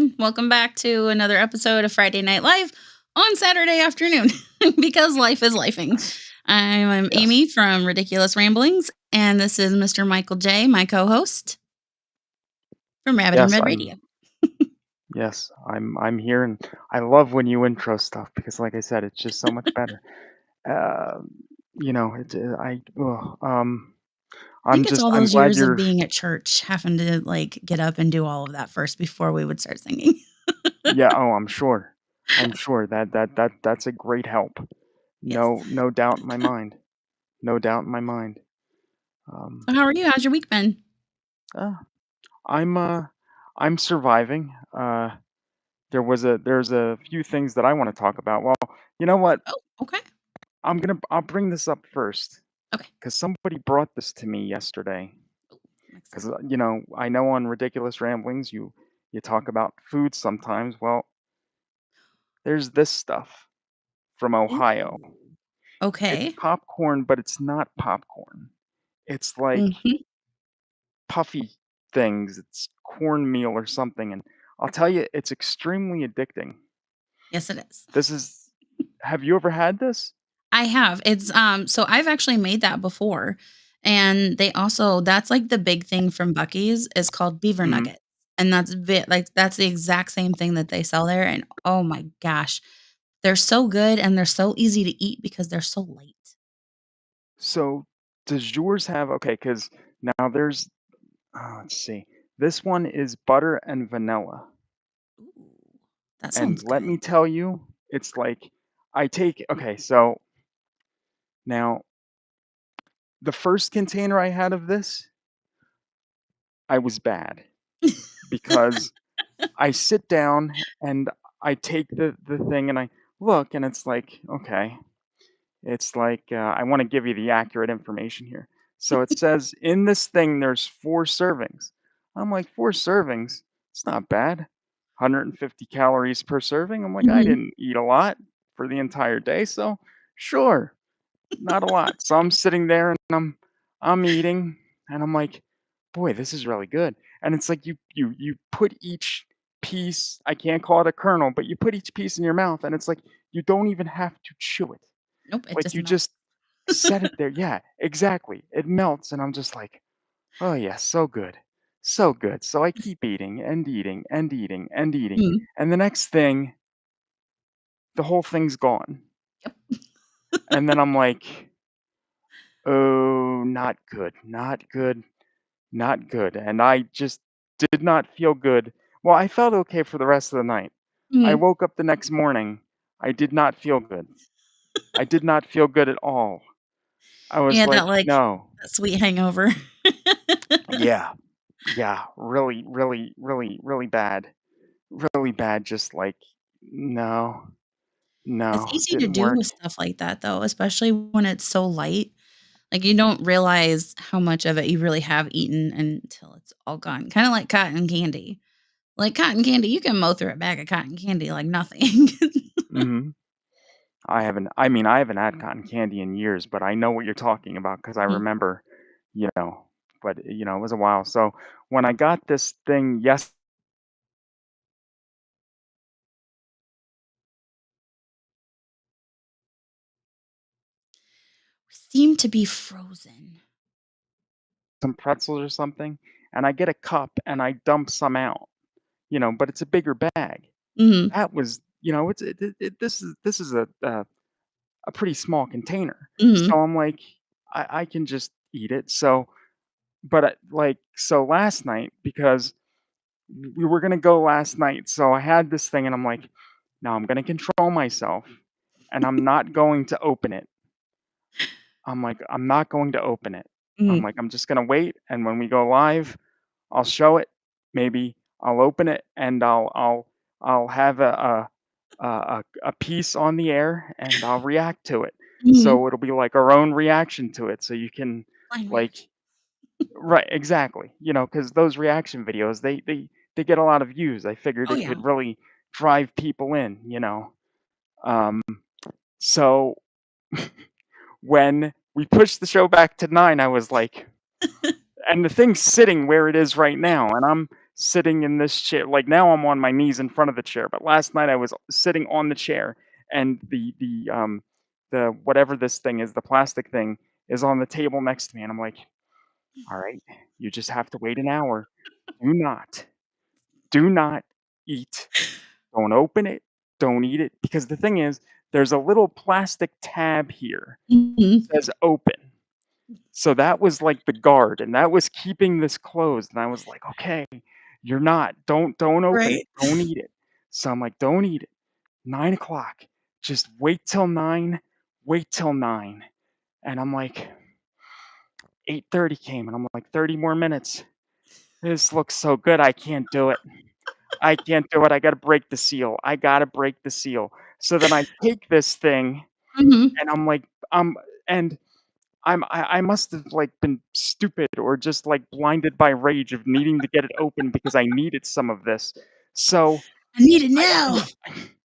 everyone. Welcome back to another episode of Friday Night Live on Saturday afternoon because life is lifing. Yes. I'm Yes. Amy from Riddickulous Ramblings, and this is Mr. Michael J, my co host from Rabbit in Yes, Red I'm Radio. yes, I'm here, and I love when you intro stuff because like I said, it's just so much better. Um, I I think it's all I'm those glad years of you're being at church, having to like get up and do all of that first before we would start singing. yeah, oh, I'm sure. I'm sure that's a great help. Yes. No doubt in my mind. No doubt in my mind. Um, So, how are you? How's your week been? uh, I'm I'm surviving. There's a few things that I want to talk about. Well, you know what? Oh, okay. I'll bring this up first. Okay. 'Cause somebody brought this to me yesterday. Oh, I'm 'Cause, excited. I know on Ridiculous Ramblings, you talk about food sometimes. Well, there's this stuff from Ohio. Ooh. It's Okay. popcorn, but it's not popcorn. It's like Hmm. puffy things. It's cornmeal or something, and I'll tell you, it's extremely addicting. Yes, it is. This is Have you ever had this? I have. It's so I've actually made that before. And they also that's like the big thing from Bucky's is called beaver Mhm. nuggets. And like that's the exact same thing that they sell there. And oh my gosh, they're so good and they're so easy to eat because they're so light. So, does yours have okay? Because now there's let's see. This one is butter and vanilla. Ooh, that And sounds let good. me tell you, it's like okay, so now the first container I had of this, I was bad because I sit down and I take the thing and I look and it's like, okay, it's like I want to give you the accurate information here. So it says in this thing there's 4 servings. I'm like, 4 servings? It's not bad. 150 calories per serving. I'm like, I Mhm. didn't eat a lot for the entire day, so sure. Not a lot. So I'm sitting there and I'm eating and I'm like, "Boy, this is really good." And it's like you put each piece, I can't call it a kernel, but you put each piece in your mouth and it's like you don't even have to chew it. Nope, it Like just you melts. just set it there. Yeah, exactly. It melts and I'm just like, "Oh yeah, so good. So good." So I keep eating and eating and eating and eating. Mhm. And the next thing, the whole thing's gone. Yep. And then I'm like, "Oh, not good. Not good. Not good," and I just did not feel good. Well, I felt okay for the rest of the night. I Mhm. woke up the next morning, I did not feel good. I did not feel good at all. I was Yeah, like, that like "No." that sweet hangover. Yeah, yeah, really, really, really, really bad. Really bad, just like, no, It's no, easy to didn't do work. with stuff like that though, especially when it's so light. Like, you don't realize how much of it you really have eaten until it's all gone, kinda like cotton candy. Like, cotton candy, you can mow through a bag of cotton candy like nothing. Mhm. I haven't had cotton candy in years, but I know what you're talking about because I Mhm. remember, you know, but, it was a while. So, when I got this thing Seem to be frozen. some pretzels or something, and I get a cup and I dump some out, but it's a bigger bag. Mhm, That was this is a pretty small container. mhm. So I'm like, I can just eat it. So, but so last night because we were gonna go last night, so I had this thing and I'm like, no, I'm gonna control myself and I'm not going to open it. I'm like, I'm not going to open it. I'm Mhm, like, I'm just gonna wait, and when we go live, I'll show it. Maybe I'll open it and I'll have a piece on the air and I'll react to it. mhm. So it'll be like our own reaction to it. So you can Blind like reaction. right, exactly. Because those reaction videos they get a lot of views. I figured Oh, it yeah. could really drive people in. Um, so when we pushed the show back to 9, I was like, and the thing's sitting where it is right now, and I'm sitting in this chair. Like, now I'm on my knees in front of the chair, but last night I was sitting on the chair, and the whatever this thing is, the plastic thing, is on the table next to me, and I'm like, "Alright, you just have to wait an hour. Do not, do not eat. Don't open it, don't eat it," because the thing is, there's a little plastic tab here, Mhm. says "open." So that was like the guard, and that was keeping this closed, and I was like, "Okay, you're not. Don't open it. Right. Don't eat it." So I'm like, "Don't eat it. 9 o'clock. Just wait till 9. Wait till 9." And I'm like 8:30 came, and I'm like, "30 more minutes. This looks so good. I can't do it. I can't do it. I gotta break the seal. I gotta break the seal." So then I take this thing, Mhm. and I'm like, and I must have, like, been stupid or just, like, blinded by rage of needing to get it open because I needed some of this. So, I need it I now.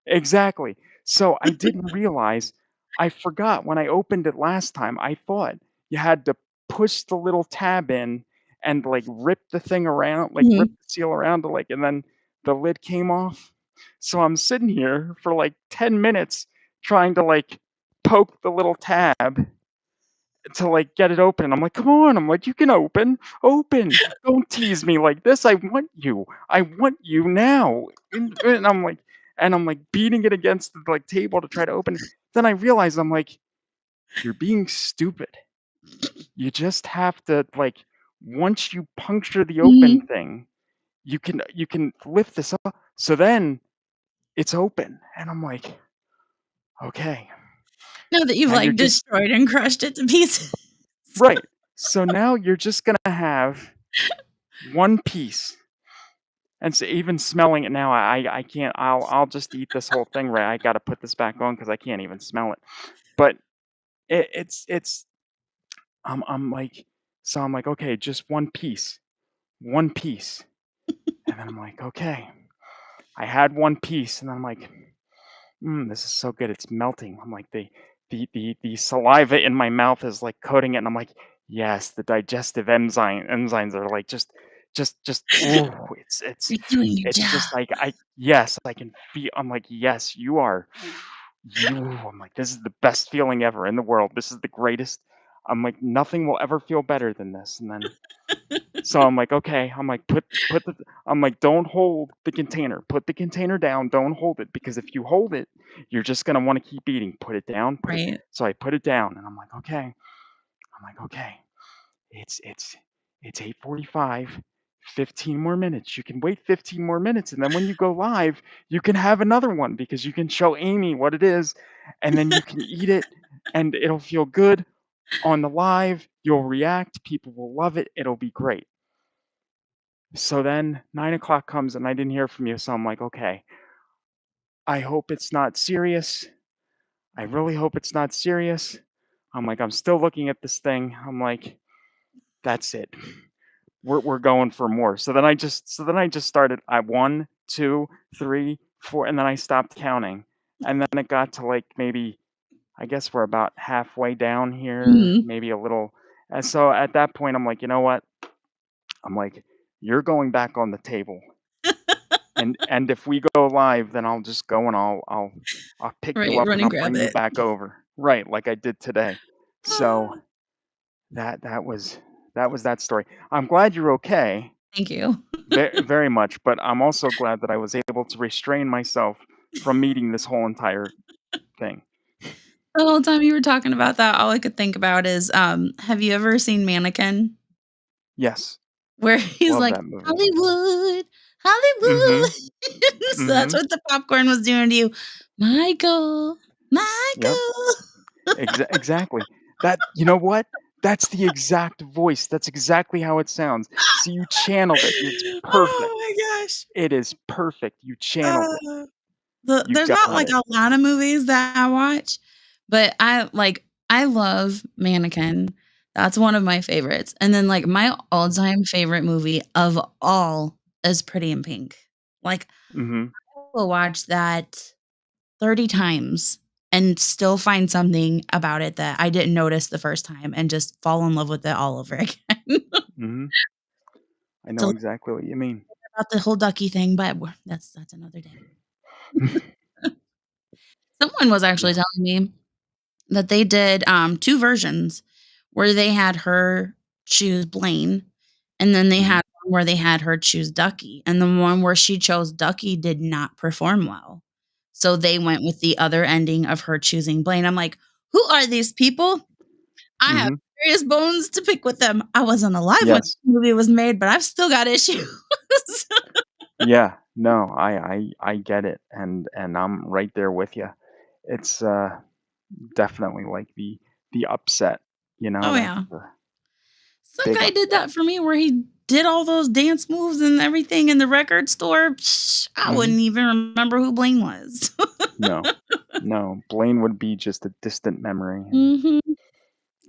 exactly. So, I didn't realize I forgot when I opened it last time, I thought you had to push the little tab in and, like, rip the thing around, like, rip Mhm. the seal around to, like, and then the lid came off. So, I'm sitting here for, like, 10 minutes trying to, like, poke the little tab to, like, get it open, and I'm like, "Come on," I'm like, "You can open, open, don't tease me like this, I want you now," and I'm, like, beating it against the, like, table to try to open it. Then I realize I'm like, "You're being stupid. You just have to, like, once you puncture the open Mhm. thing, you can lift this up." So then it's open, and I'm like, "Okay, Now that you've, now you're like, just" destroyed and crushed it to pieces. right. So now you're just gonna have 1 piece. And so even smelling it now, I can't. I'll just eat this whole thing, right? I gotta put this back on because I can't even smell it. But it's I'm like, so I'm like, "Okay, just 1 piece." And then I'm like, "Okay." I had 1 piece, and I'm like, this is so good, it's melting." I'm like, the saliva in my mouth is, like, coating it, and I'm like, "Yes, the digestive enzymes are, like, just ooh, You're doing your it's job. just like I yes, I can feel." I'm like, "Yes, you" I'm like, "This is the best feeling ever in the world. This is the greatest." I'm like, "Nothing will ever feel better than this." And then so I'm like, "Okay." I'm like, Put the" I'm like, "Don't hold the container. Put the container down, don't hold it, because if you hold it, you're just gonna wanna keep eating. Put it down, put it." Right. So I put it down, and I'm like, "Okay." I'm like, "Okay. It's it's 8:45, 15 more minutes. You can wait 15 more minutes, and then when you go live, you can have another one because you can show Amy what it is, and then you can eat it, and it'll feel good on the live. You'll react, people will love it, it'll be great." So then 9 o'clock comes and I didn't hear from you, so I'm like, "Okay, I hope it's not serious. I really hope it's not serious." I'm like, "I'm still looking at this thing." I'm like, "That's it. We're going for more." So then I just started at 1, 2, 3, 4, and then I stopped counting. And then it got to, like, maybe I guess we're about halfway down here, Mhm. maybe a little, and so at that point, I'm like, "You know what?" I'm like, "You're going back on the table. And if we go live, then I'll just go and I'll pick you Right, up run and and I'll grab bring you it. back over." Right, like I did today. So Ah, that was that story. I'm glad you're okay. thank you. Very much, but I'm also glad that I was able to restrain myself from eating this whole entire thing. The whole time you were talking about that, all I could think about is, have you ever seen Mannequin? Yes, Where he's love like, that movie. "Hollywood, Mhm, Hollywood." So that's mhm. what the popcorn was doing to you. "Michael, Yep, Michael." exactly. That you know what? That's the exact voice. That's exactly how it sounds. See, you channeled it. It's Oh perfect. my gosh. It is perfect. You channeled it. Uh, You there's not, got like, it. a lot of movies that I watch, but I love Mannequin. That's one of my favorites, and then, like, my all-time favorite movie of all is Pretty in Pink. Like, Mhm, I will watch that 30 times and still find something about it that I didn't notice the first time and just fall in love with it all over again. mhm. I know So exactly what you mean. about the whole ducky thing, but that's another day. Someone was actually Yeah. telling me that they did, 2 versions where they had her choose Blaine, and then they Mhm. had one where they had her choose Ducky, and the one where she chose Ducky did not perform well. So they went with the other ending of her choosing Blaine. I'm like, "Who are these people? I have Mhm. serious bones to pick with them. I wasn't alive when Yes. the movie was made, but I've still got issues." Yeah. No, I get it, and I'm right there with you. It's, definitely like the upset, Oh, that's yeah. the Some big guy did upset. that for me where he did all those dance moves and everything in the record store. I Mhm. wouldn't even remember who Blaine was. No. No, Blaine would be just a distant memory and Mhm.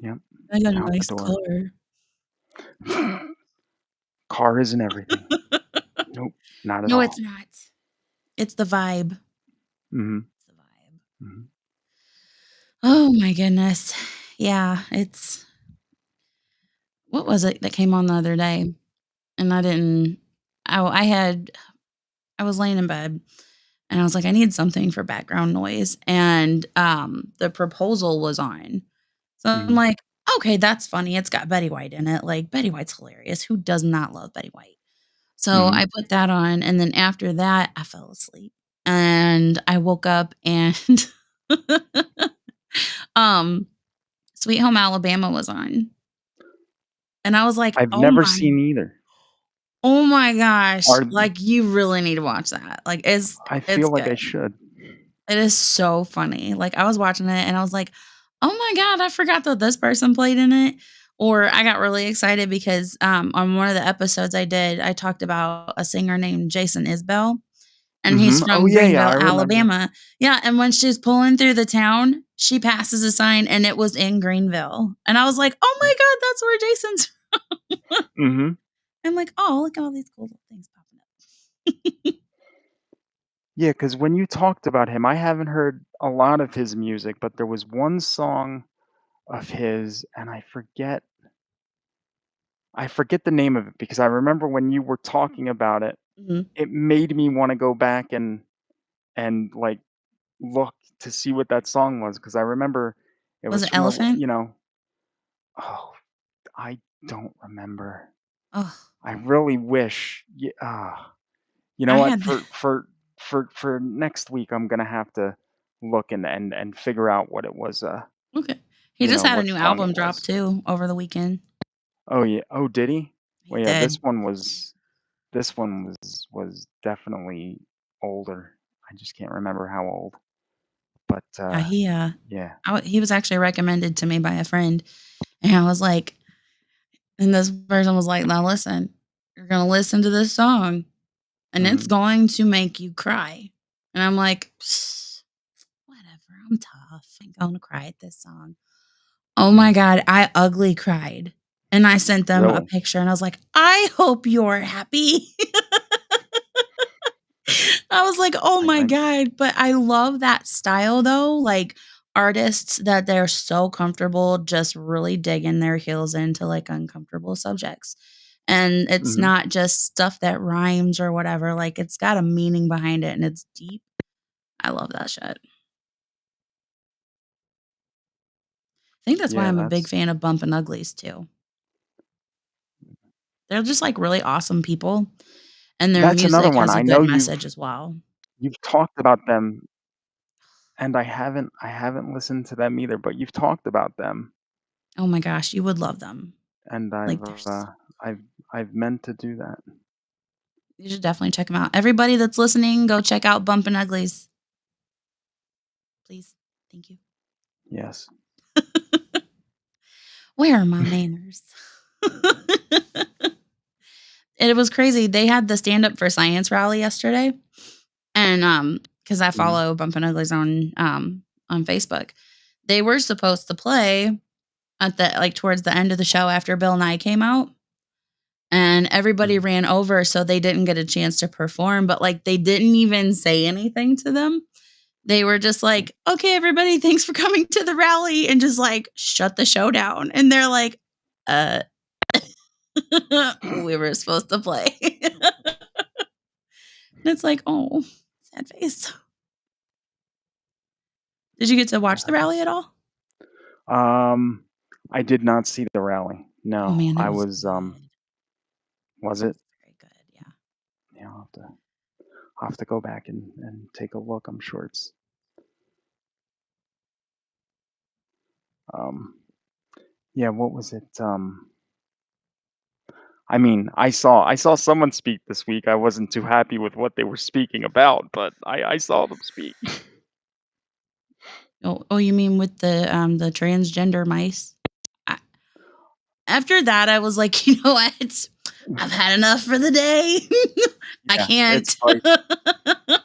yep, I got a out the nice door. car. Car isn't everything. Nope, not at No, it's all. not. It's the vibe. Mhm. It's the vibe. Mhm. Oh my goodness. Yeah, it's what was it that came on the other day? And I didn't I had I was laying in bed and I was like, I need something for background noise. And the proposal was on. So I'm Mhm. like, okay, that's funny. It's got Betty White in it. Like Betty White's hilarious. Who does not love Betty White? So Mhm. I put that on, and then after that, I fell asleep. And I woke up and um Sweet Home Alabama was on. And I was like, I've never seen either. oh my gosh, Are like you really need to watch that. Like I it's feel like good. I should. It is so funny. Like, I was watching it and I was like, "Oh my god, I forgot that this person played in it." Or I got really excited because, on one of the episodes I did, I talked about a singer named Jason Isbell, and he's Mhm. Oh, from yeah, yeah, I Greenville, remember. Alabama. Yeah, and when she's pulling through the town, she passes a sign and it was in Greenville. And I was like, "Oh my god, that's where Jason's." Mhm. I'm like, "Oh, look at all these cool little things popping up." Yeah, because when you talked about him, I haven't heard a lot of his music, but there was one song of his, and I forget the name of it because I remember when you were talking about it, Mhm. it made me wanna go back and, like, look to see what that song was because I remember it Was was it from Elephant? oh, I don't remember. Oh, I really wish you know I what? had For next week, I'm gonna have to look and figure out what it was, okay. He just had a what new song it album drop was. too over the weekend. Oh, yeah. Oh, did he? He Well, yeah, did. this one was definitely older. I just can't remember how old, but, Yeah, yeah. he was actually recommended to me by a friend, and I was like and this person was like, "Now listen, you're gonna listen to this song, and it's Mhm, going to make you cry." And I'm like, "Psst, whatever, I'm tough. I ain't gonna cry at this song." Oh my mhm. god, I ugly cried, and I sent them a Really? picture, and I was like, "I hope you're happy." I was like, "Oh my I god," but I love that style though, like, artists that they're so comfortable just really digging their heels into, like, uncomfortable subjects, and it's mhm. not just stuff that rhymes or whatever, like, it's got a meaning behind it and it's deep. I love that shit. I think that's why Yeah, I'm a big fan of Bumpin' Uglies too. They're just, like, really awesome people, and their that's another music one. has a I good know message as well. you've talked about them, and I haven't listened to them either, but you've talked about them, Oh my gosh, you would love them. and Like, they're so I've I've meant to do that. you should definitely check them out. Everybody that's listening, go check out Bumpin' Uglies, please. Thank you. Yes. Where are my manners? It was crazy. They had the Stand Up for Science rally yesterday, and, because I Mhm, follow Bumpin' Uglies on Facebook. They were supposed to play at the like, towards the end of the show after Bill Nye came out, and everybody mhm, ran over, so they didn't get a chance to perform, but, like, they didn't even say anything to them. They were just mm. like, "Okay, everybody, thanks for coming to the rally," and just, like, shut the show down, and they're like, "Uh, we were supposed to play." It's like, "Oh, sad face." Did you get to watch the rally at all? Um, I did not see the rally. Oh, No, man, it I was was, good. was It it? was very good, yeah. Yeah, I'll have to go back and take a look. I'm sure it's, um, yeah, what was it? I mean, I saw someone speak this week. I wasn't too happy with what they were speaking about, but I saw them speak. Oh, you mean with the transgender mice? I After that, I was like, "You know what? I've had enough for the day. I Yeah, it's can't." like,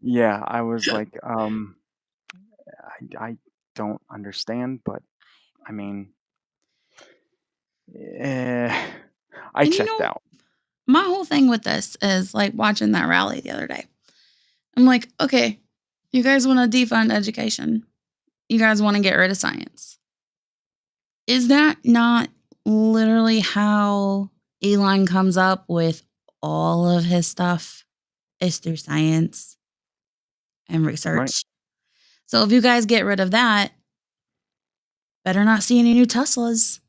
yeah, I was like, I don't understand, but I mean, eh, I And, you checked know, out. my whole thing with this is, like, watching that rally the other day. I'm like, "Okay, you guys wanna defund education. You guys wanna get rid of science. Is that not literally how Elon comes up with all of his stuff is through science and Right. research? So if you guys get rid of that, better not see any new Teslas.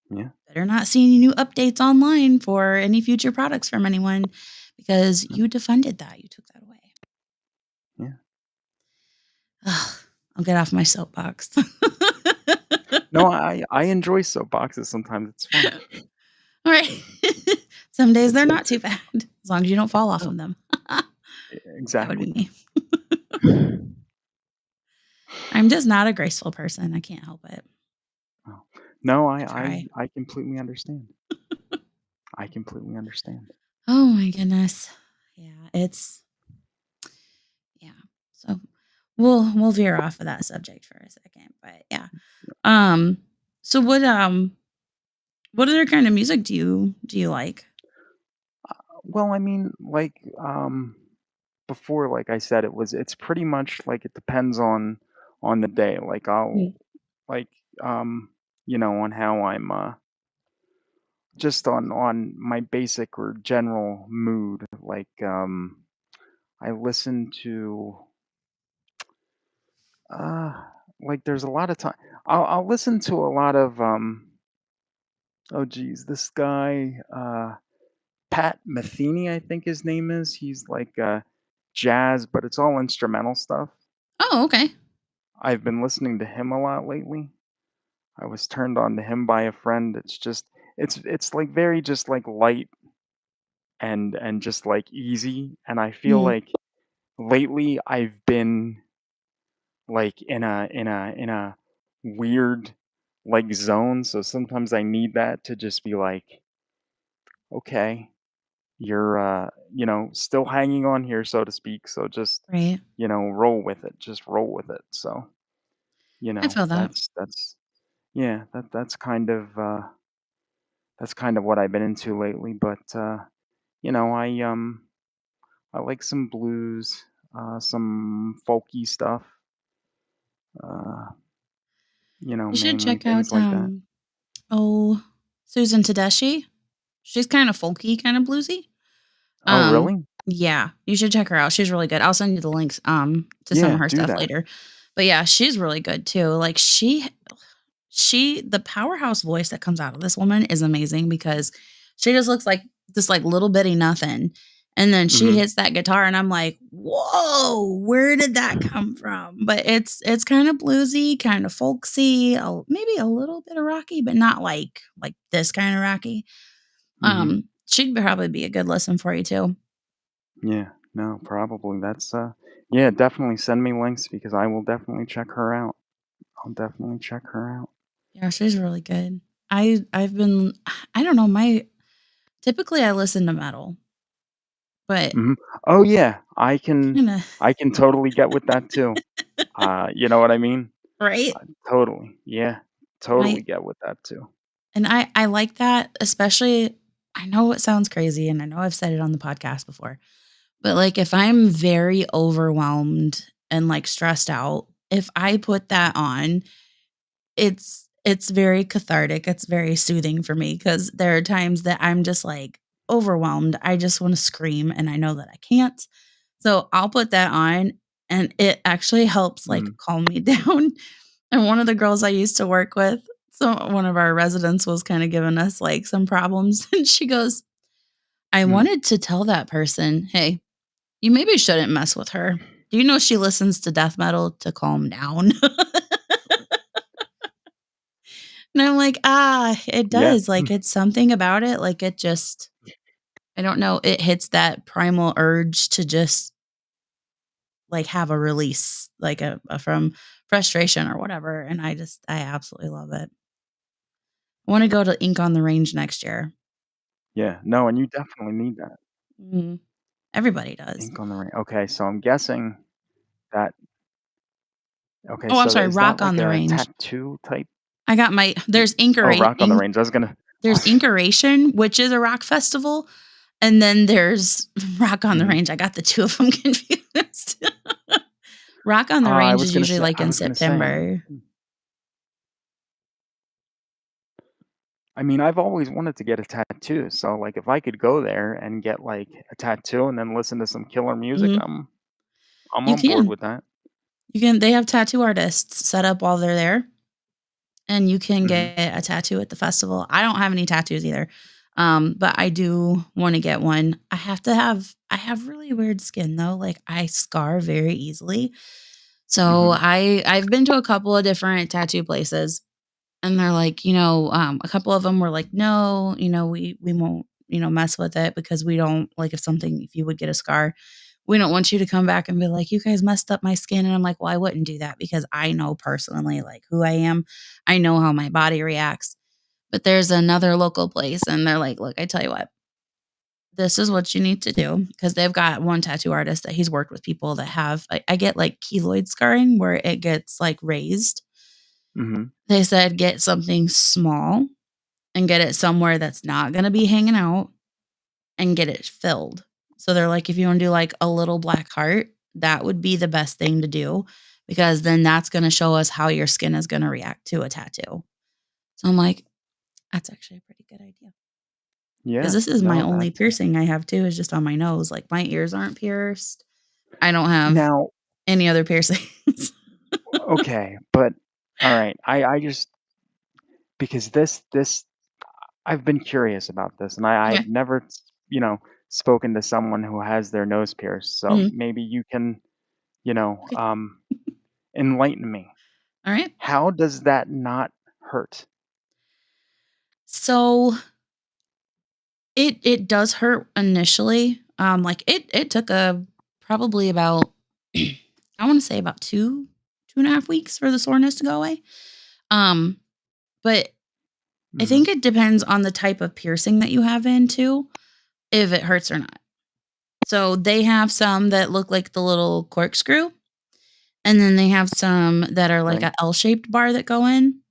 Yeah. Better not see any new updates online for any future products from anyone because Yeah. you defunded that. You took that away." Yeah. Ugh, I'll get off my soapbox. No, I enjoy soapboxes sometimes. It's fun. All right. Some days they're not It's too bad as long as you don't fall off no, of them. That would be exactly. me. I'm just not a graceful person. I can't help it. Oh. No, I try. I completely understand. I completely understand. Oh my goodness. Yeah, it's yeah. So we'll veer off of that subject for a second, but yeah. Um so what other kind of music do you like? Well, I mean, like, before, like I said, it's pretty much like it depends on the day. Like Mm. like um on how I'm just on my basic or general mood. Like I listen to uh like there's a lot of time I'll listen to a lot of oh geez, this guy Pat Metheny, I think his name is. He's like jazz, but it's all instrumental stuff. Oh, okay. I've been listening to him a lot lately. I was turned on to him by a friend. It's just it's like very just like light and just like easy. And I feel Mm, like lately I've been like in a weird like zone. So sometimes I need that to just be like, okay, you're still hanging on here, so to speak. So just right. roll with it. Just roll with it. So I feel that. that's yeah, that's kind of what I've been into lately. But you know, I um I like some blues, some folky stuff, uh, You should mainly check things out like that. oh, Susan Tedeschi. She's kind of folky, kind of bluesy. Oh, Um, really? yeah, you should check her out. She's really good. I'll send you the links to some Yeah, of her do stuff that. later. But yeah, she's really good too. Like the powerhouse voice that comes out of this woman is amazing because she just looks like this like little bitty nothing. And then she Mhm. hits that guitar and I'm like, "Whoa, where did that come from?" But it's kind of bluesy, kind of folksy, maybe a little bit of rocky, but not like this kind of rocky. Mhm. She'd probably be a good listen for you too. Yeah. No, probably. That's yeah, definitely send me links because I will definitely check her out. I'll definitely check her out. Yeah, she's really good. I've been I don't know, my typically I listen to metal, but Mhm. Oh yeah, kinda I can totally get with that too. You know what I mean? right? Totally. Yeah. I Totally get with that too. and I like that, especially I know it sounds crazy and I know I've said it on the podcast before, but like if I'm very overwhelmed and like stressed out, if I put that on, it's very cathartic. It's very soothing for me because there are times that I'm just like overwhelmed. I just wanna scream, and I know that I can't. So, I'll put that on, and it actually helps, like, Mhm, calm me down. And one of the girls I used to work with, so one of our residents was kinda giving us, like, some problems, and she goes, "I mhm. wanted to tell that person, 'Hey, you maybe shouldn't mess with her. Do you know she listens to death metal to calm down?'" And I'm like, "Ah, it Yeah, does, like, it's something about it, like, it just I don't know, it hits that primal urge to just, like, have a release, like, a from frustration or whatever, and I absolutely love it. I wanna go to Ink on the Range next year. yeah. No, and you definitely need that. Mhm. Everybody does. Ink on the Ring. Okay, so I'm guessing that okay, Oh, I'm so sorry, is that Rock on like the a Range. tattoo type? I got my there's Oh, Rock on the Ink Range. I was gonna there's Inkuration, which is a rock festival, and then there's Rock on the mhm. Range. I got the 2 of them confused. Rock on the I Range was is gonna usually, say like, I in was gonna say, September. I mean, I've always wanted to get a tattoo, so, like, if I could go there and get, like, a tattoo and then listen to some killer music, Mhm. I'm You on board can. with that. You can they have tattoo artists set up while they're there, and you can Mhm, get a tattoo at the festival. I don't have any tattoos either, but I do wanna get one. I have really weird skin, though, like, I scar very easily. So, mhm, I've been to a couple of different tattoo places, and they're like, a couple of them were like, "No, we won't, mess with it because we don't like if you would get a scar, we don't want you to come back and be like, 'You guys messed up my skin.'" And I'm like, "Well, I wouldn't do that because I know personally, like, who I am. I know how my body reacts." But there's another local place, and they're like, "Look, I tell you what, this is what you need to do," because they've got one tattoo artist that he's worked with people that have I get, like, keloid scarring where it gets, like, raised. mhm. They said, "Get something small and get it somewhere that's not gonna be hanging out and get it filled." So they're like, "If you wanna do, like, a little black heart, that would be the best thing to do because then that's gonna show us how your skin is gonna react to a tattoo." So I'm like, "That's actually a pretty good idea because Yeah, this is my no, only that's piercing I have too is just on my nose, like, my ears aren't pierced. I don't have now, any other piercings." okay, but alright, I just because this I've been curious about this, and I've Okay. never, spoken to someone who has their nose pierced, so Mhm. maybe you can, you know, Okay. enlighten me. Alright. How does that not hurt? So it does hurt initially, like, it took a probably about I wanna say about 2.5 weeks for the soreness to go away, um, but I Mhm, think it depends on the type of piercing that you have in too, if it hurts or not. So, they have some that look like the little corkscrew, and then they have some that are like right, a L-shaped bar that go in,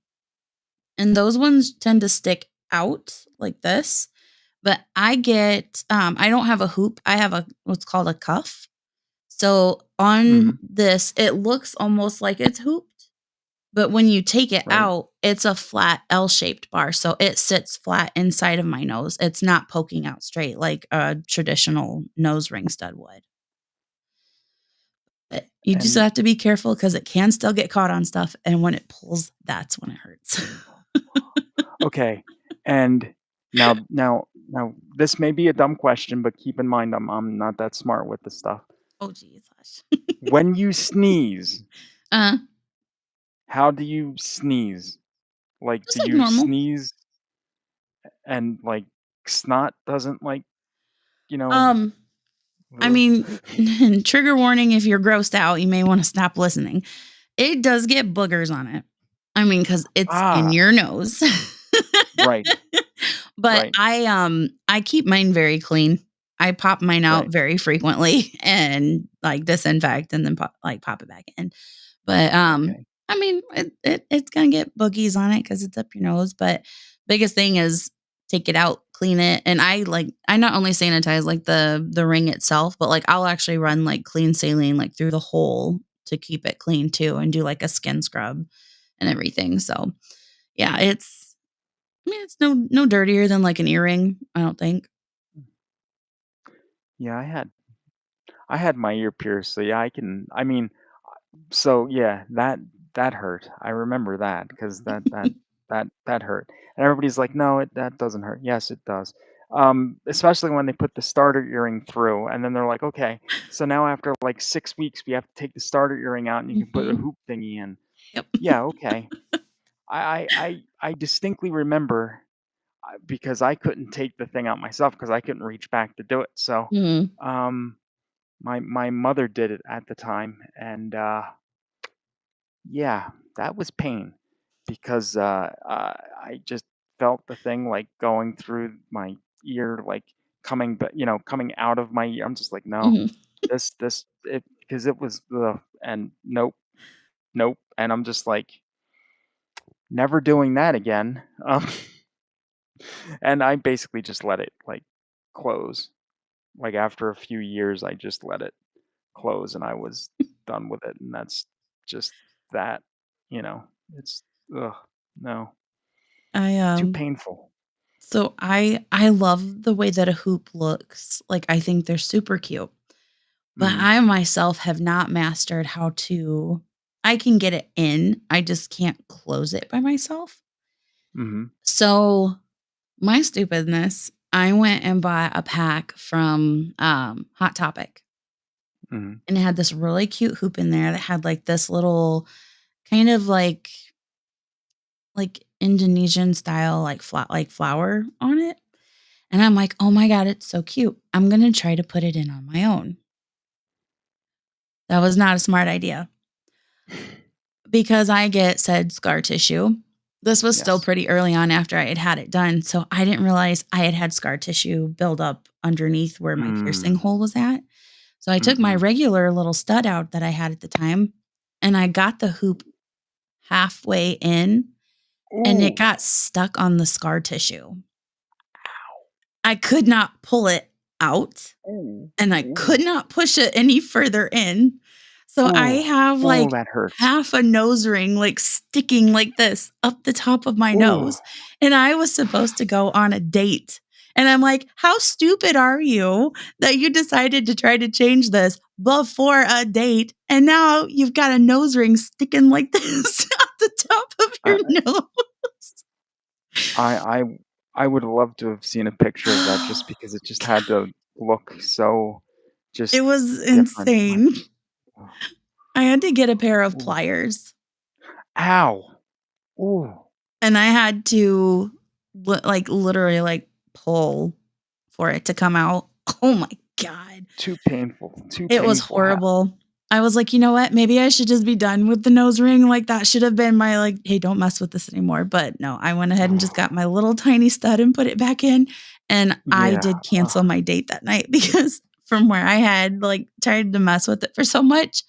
and those ones tend to stick out like this. But I don't have a hoop, I have a what's called a cuff. So, on mhm, this, it looks almost like it's hooped, but when you take it right, out, it's a flat L-shaped bar, so it sits flat inside of my nose. It's not poking out straight like a traditional nose ring stud would. But you just and have to be careful because it can still get caught on stuff, and when it pulls, that's when it hurts. okay, and now this may be a dumb question, but keep in mind I'm not that smart with this stuff. Oh, geez, hush. When you sneeze, Uh, how do you sneeze? Like, just do like you normal. sneeze and, like, snot doesn't, like, you know Um, I ugh. mean, trigger warning if you're grossed out, you may wanna stop listening. It does get boogers on it. I mean, because it's in Ah, your nose. right, But right, I keep mine very clean. I pop mine out right, very frequently and, like, disinfect and then pop it back in. But, okay, I mean, it's gonna get boogies on it because it's up your nose, but biggest thing is take it out, clean it, and I not only sanitize, like, the ring itself, but, like, I'll actually run, like, clean saline, like, through the hole to keep it clean too and do, like, a skin scrub and everything, so, yeah, it's I mean, it's no dirtier than, like, an earring, I don't think. Yeah, I had my ear pierced, so yeah, I mean, so yeah, that hurt. I remember that because that hurt. And everybody's like, "No, that doesn't hurt." Yes, it does. Especially when they put the starter earring through, and then they're like, "Okay, so now after like 6 weeks, we have to take the starter earring out, and you can put a Mhm. hoop thingy in." Yep. Yeah, okay. I distinctly remember because I couldn't take the thing out myself because I couldn't reach back to do it. So, Mhm. um, my mother did it at the time, and yeah, that was pain because I just felt the thing like going through my ear, like coming, but coming out of my ear. I'm just like, no, Mhm. this it because it was the and nope, nope, and I'm just like never doing that again. And I basically just let it like close. Like after a few years, I just let it close, and I was done with it, and that's just that. You know, it's ugh, no. I, Too painful. so I love the way that a hoop looks. Like, I think they're super cute, but Mhm, I myself have not mastered how to I can get it in, I just can't close it by myself. mhm, So, my stupidness, I went and bought a pack from, Hot Topic, mhm, and it had this really cute hoop in there that had, like, this little kind of like Indonesian style, like flower on it, and I'm like, "Oh my god, it's so cute. I'm gonna try to put it in on my own." That was not a smart idea because I get said scar tissue. This was still yes. pretty early on after I had had it done, so I didn't realize I had had scar tissue build up underneath where my piercing Mm, hole was at. So I took my mm-mm. regular little stud out that I had at the time, and I got the hoop halfway in, and it Ooh, got stuck on the scar tissue. I could not pull it out, ooh, and I ooh, could not push it any further in. So I ooh, have, ooh, like, that hurts. half a nose ring, like, sticking like this up the top of my Ooh. nose, and I was supposed to go on a date, and I'm like, "How stupid are you that you decided to try to change this before a date, and now you've got a nose ring sticking like this at the top of I your nose?" I I I would love to have seen a picture of that just because it just had to look so just It was different, like, insane. ugh, I had to get a pair of ooh, pliers, ow, ooh, and I had to literally, like, pull for it to come out. Oh my god. too painful, too It was painful. horrible. I was like, "You know what? Maybe I should just be done with the nose ring." Like, that should have been my, like, "Hey, don't mess with this anymore." But no, I went ahead and just got my little tiny stud and put it back in, and I Yeah, did cancel my date that night because from where I had, like, tried to mess with it for so much,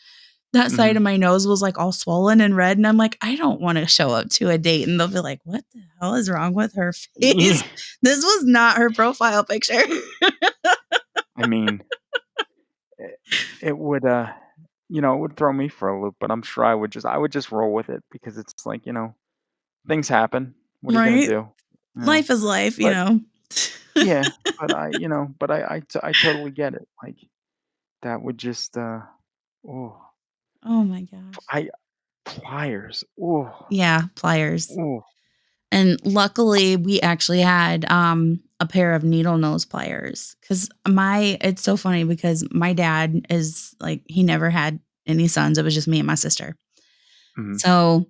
that side mhm. of my nose was, like, all swollen and red, and I'm like, "I don't wanna show up to a date," and they'll be like, "What the hell is wrong with her Yeah, face?" This was not her profile picture. I mean, it it would, it would throw me for a loop, but I'm sure I would just roll with it because it's like, things happen. What are you gonna Right? do? You know? Life is life, you But know? yeah, but I totally get it. Like, that would just, oh, Oh my gosh. I pliers. Oh, Yeah, pliers. oh, And luckily, we actually had, a pair of needle nose pliers because it's so funny because my dad is, like, he never had any sons, it was just me and my sister. mhm. So,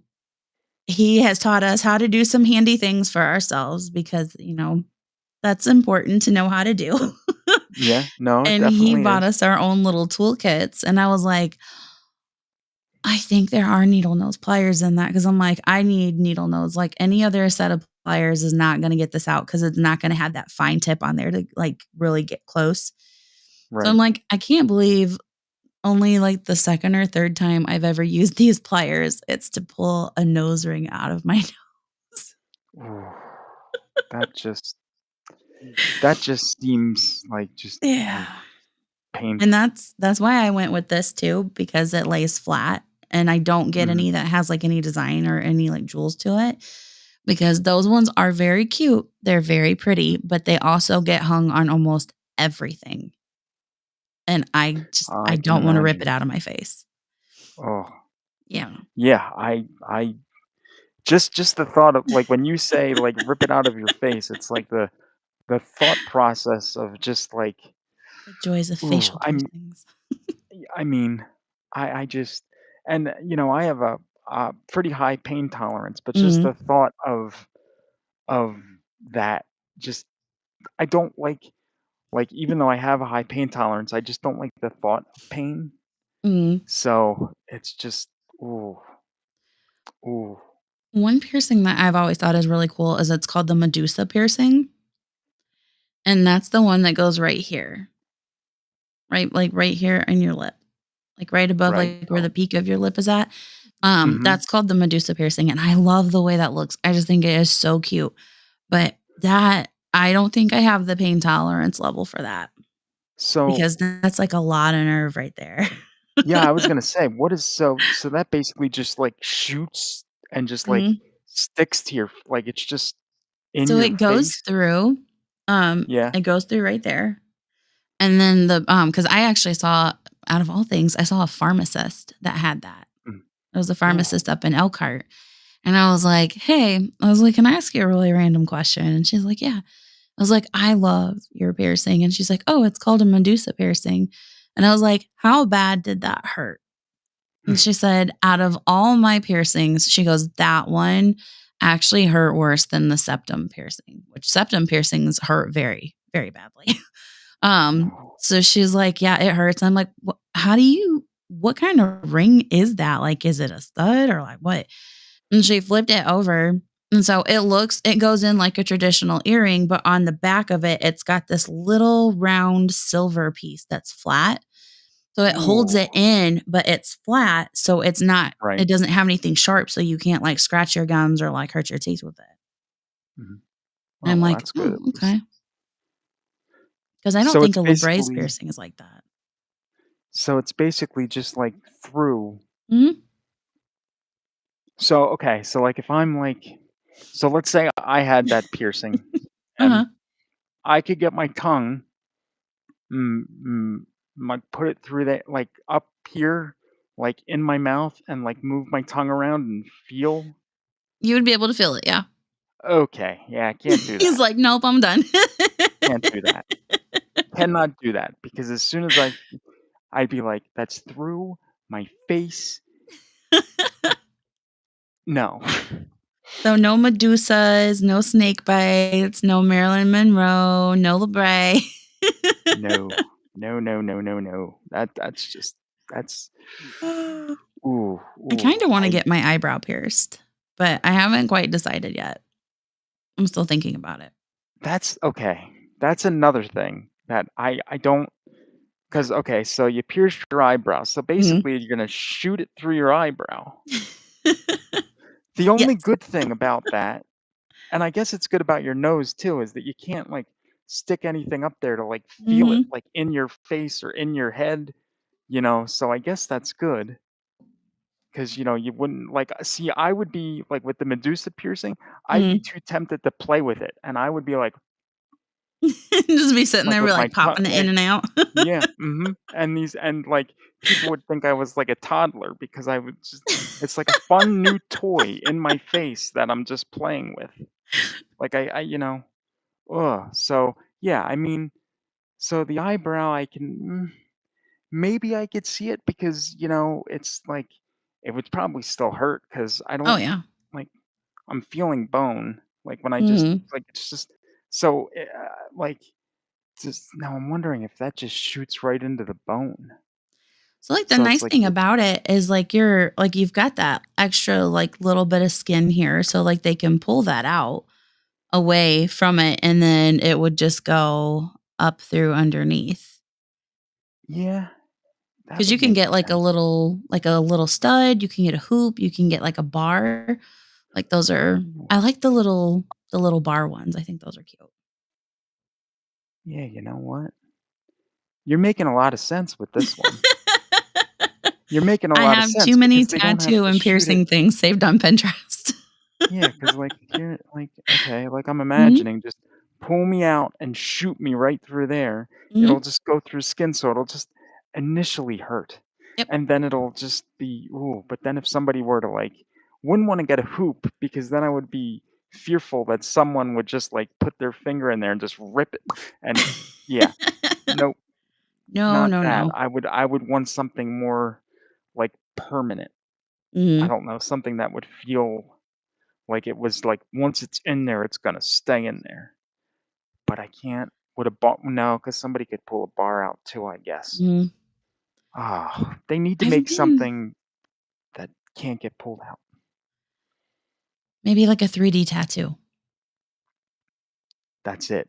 he has taught us how to do some handy things for ourselves because, that's important to know how to do. Yeah, no, it And he definitely bought is. us our own little toolkits, and I was like, I think there are needle nose pliers in that because 'cause I'm like, "I need needle nose, like, any other set of pliers is not gonna get this out because it's not gonna have that fine tip on there to, like, really get close." So I'm Right. like, "I can't believe only, like, the 2nd or 3rd time I've ever used these pliers, it's to pull a nose ring out of my nose." Ooh, that just that just seems like just, Yeah. And painful. that's why I went with this too because it lays flat, and I don't get Mhm. any that has, like, any design or any, like, jewels to it. Because those ones are very cute, they're very pretty, but they also get hung on almost everything. and I I can don't wanna rip it imagine. out of my face. Oh, Yeah. yeah, I just the thought of like, when you say, like, "Rip it out of your face," it's like the thought process of just like, The joys of ooh, facial piercings. I mean, I just and, I have a pretty high pain tolerance, but just Mhm, the thought of that just I don't like, even though I have a high pain tolerance, I just don't like the thought of pain. mhm. So, it's just ooh, ooh, One piercing that I've always thought is really cool is it's called the Medusa piercing, and that's the one that goes right here, right here in your lip, like, right above, right, like, where oh, the peak of your lip is at. mhm. That's called the Medusa piercing, and I love the way that looks. I just think it is so cute, but that I don't think I have the pain tolerance level for that So, because that's, like, a lot of nerve right there. yeah, I was gonna say, what is so that basically just, like, shoots and just, like, Mhm. sticks to your like, it's just in So your it goes face? through, Yeah. it goes through right there. And then because I actually saw out of all things, I saw a pharmacist that had that. Mm. It was a Ooh. pharmacist up in Elkhart, and I was like, "Hey," I was like, "Can I ask you a really random question?" And she's like, "Yeah." I was like, "I love your piercing." And she's like, "Oh, it's called a Medusa piercing." And I was like, "How bad did that hurt?" And she said, "Out of all my piercings," she goes, "that one actually hurt worse than the septum piercing," which septum piercings hurt very, very badly. So she's like, "Yeah, it hurts." I'm like, how do you what kind of ring is that? Like, is it a stud or like what?" And she flipped it over. And so it goes in like a traditional earring, but on the back of it, it's got this little round silver piece that's flat. So it holds Ooh. it in, but it's flat. So Right. it doesn't have anything sharp. So you can't like scratch your gums or like hurt your teeth with it. Mhm. And Oh, I'm well, like, that's good oh, at least. okay. Because I don't So think it's a Librae's basically piercing is like that. so it's basically just, like, through Hmm. so, okay, so, like, if I'm, like so let's say I had that piercing, and Uh-huh. I could get my tongue, like, put it through that like, up here, like, in my mouth and, like, move my tongue around and feel? You would be able to feel it, yeah. Okay, yeah, I can't do He's that. like, "Nope, I'm done." Can't do that. Cannot do that because as soon as I'd be like, "That's through my face." No. So no Medusas, no snake bites, no Marilyn Monroe, no LeBray. No. No, no, no, no, no. That's just that's ooh, I ooh, kinda wanna I get my eyebrow pierced, but I haven't quite decided yet. I'm still thinking about it. that's okay. That's another thing that I don't. Because okay, so you pierce your eyebrow, so Mhm. basically you're gonna shoot it through your eyebrow. The only Yes. good thing about that, and I guess it's good about your nose too, is that you can't, like, stick anything up there to, like, feel it, Mhm. like, in your face or in your head, so I guess that's good. 'Cause, you wouldn't like, see, I would be like, with the Medusa piercing, I'd be Mhm. too tempted to play with it, and I would be Just be sitting like, there, be with my like, tongue popping it in like and out. yeah, mhm, like, people would think I was like a toddler because I would just it's like a fun new toy in my face that I'm just playing with. Like, ugh, so, yeah, I mean, so the eyebrow, I can maybe I could see it because, it's like it would probably still hurt because I Oh, don't yeah. like I'm feeling bone, like, when I just Mhm. like, it's just so, like, just now I'm wondering if that just shoots right into the bone. So, like, the So it's nice like thing it about it is, like, you've got that extra, like, little bit of skin here, so, like, they can pull that out away from it, and then it would just go up through underneath. yeah, that Because you would can make get, sense. like, a little stud, you can get a hoop, you can get, like, a bar. Like, those are Ooh, I like the little bar ones, I think those are cute. yeah, you know what? You're making a lot of sense with this one. You're making a I lot of have too sense many because they don't have tattoo to and shoot it. piercing things saved on Pinterest. Yeah, because like, here like, okay, like, I'm Mhm, imagining just pull me out and shoot me right through there. It'll mhm. just go through skin, so it'll just initially hurt, Yep. and then it'll just be, "Ooh," but then if somebody were to, like, wouldn't wanna get a hoop because then I would be fearful that someone would just, like, put their finger in there and just rip it, and yeah, nope, No, not no, that. no. I would want something more, like, permanent. I Mhm. don't know, something that would feel like it was, like, once it's in there, it's gonna stay in there, but I can't with a bar no, because somebody could pull a bar out too, I guess. Mhm. Ah, they need to I've make been something that can't get pulled out. maybe like a 3D tattoo. That's it.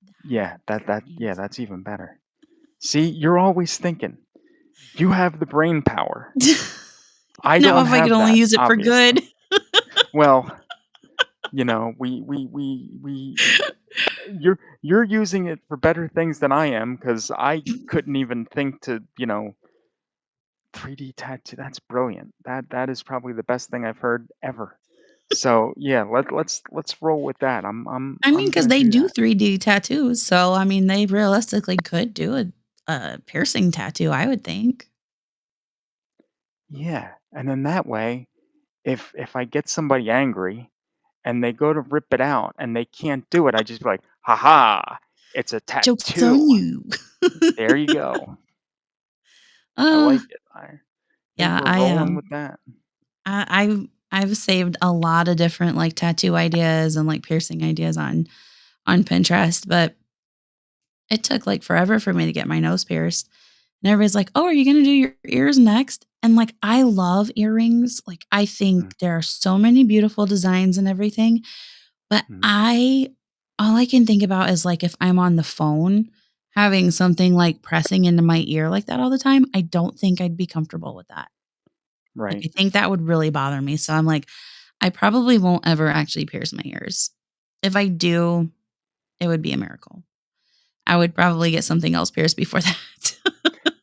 That Yeah, would be yeah, amazing. that's even better. See, you're always thinking. You have the brain power. I Now don't if I could have only that, use it for obviously. good. Well, we you're using it for better things than I am because I couldn't even think to, 3D tattoo, that's brilliant. That is probably the best thing I've heard ever. So, yeah, let's roll with that. I mean, I'm because gonna they do do that. 3D tattoos, so, I mean, they realistically could do a piercing tattoo, I would think. Yeah, and then that way, if I get somebody angry and they go to rip it out and they can't do it, I just be like, "Ha ha, it's a "Joke's tattoo." on you." There you go. I Uh, like it. I think yeah, we're rolling with that. I've saved a lot of different, like, tattoo ideas and, like, piercing ideas on Pinterest, but it took, like, forever for me to get my nose pierced, and everybody's like, "Oh, are you gonna do your ears next?" And, like, I love earrings, like, I Mm, think there are so many beautiful designs and everything, but mhm, I all I can think about is, like, if I'm on the phone, having something, like, pressing into my ear like that all the time, I don't think I'd be comfortable with that. Like, right. I think that would really bother me, so I'm like, I probably won't ever actually pierce my ears. If I do, it would be a miracle. I would probably get something else pierced before that.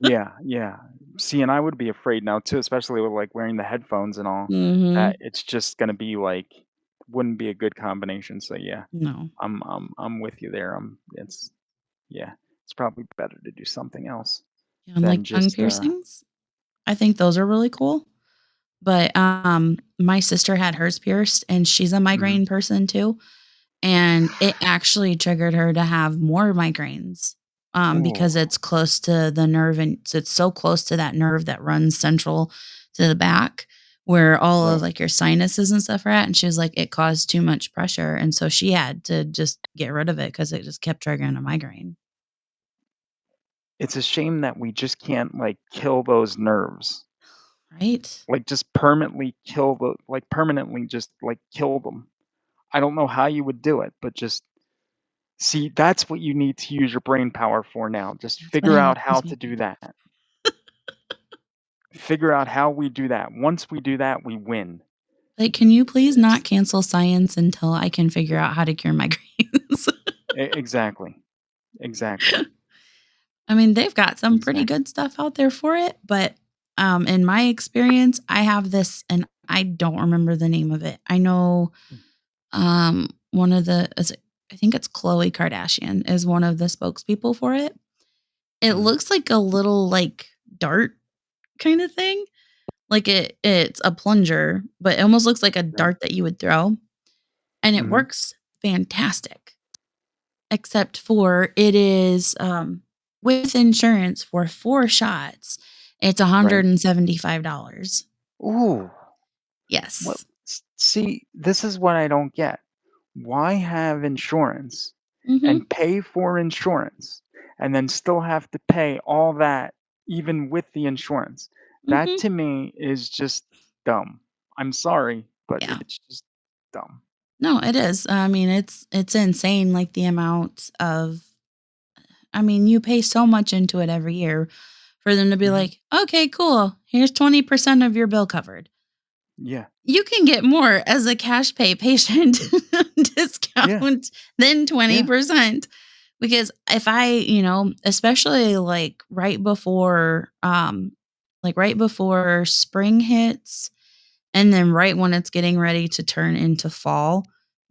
Yeah, yeah. See, and I would be afraid now too, especially with, like, wearing the headphones and all, that Mhm. it's just gonna be, like wouldn't be a good combination, so yeah, No. I'm with you there, it's yeah, it's probably better to do something else Yeah, and, than like, tongue just, piercings, I think those are really cool, but, my sister had hers pierced, and she's a mhm. migraine person too, and it actually triggered her to have more migraines, Ooh, because it's close to the nerve and it's so close to that nerve that runs central to the back where all of, right. like, your sinuses and stuff are at, and she was like, "It caused too much pressure," and so she had to just get rid of it because it just kept triggering a migraine. It's a shame that we just can't, like, kill those nerves. Right? Like, just permanently just, like, kill them. I don't know how you would do it, but just see, that's what you need to use your brain power for now. Just That's what figure I would out how use to my do brain for. that. Figure out how we do that. Once we do that, we win. Like, "Can you please It's not cancel science until I can figure out how to cure migraines?" exactly. Exactly. I mean, they've got some pretty Exactly. good stuff out there for it, but, in my experience, I have this and I don't remember the name of it. I know, one of the is it I think it's Khloe Kardashian is one of the spokespeople for it. It Mhm. looks like a little, like, dart kinda thing. Like, it's a plunger, but it almost looks like a Right. dart that you would throw, and it Mhm. works fantastic, except for it is, with insurance for 4 shots, it's Right. $175. Ooh. Well, Yes. see, this is what I don't get. Why have insurance Mhm, and pay for insurance and then still have to pay all that even with the insurance? That mhm. to me is just dumb. I'm sorry, but Yeah. it's just dumb. No, it is. I mean, it's insane, like, the amount of I mean, you pay so much into it every year for them to be Mhm. like, "Okay, cool. Here's 20% of your bill covered." Yeah. You can get more as a cash pay patient Yeah. discount than Yeah. 20%. Because if I, especially like right before spring hits and then right when it's getting ready to turn into fall,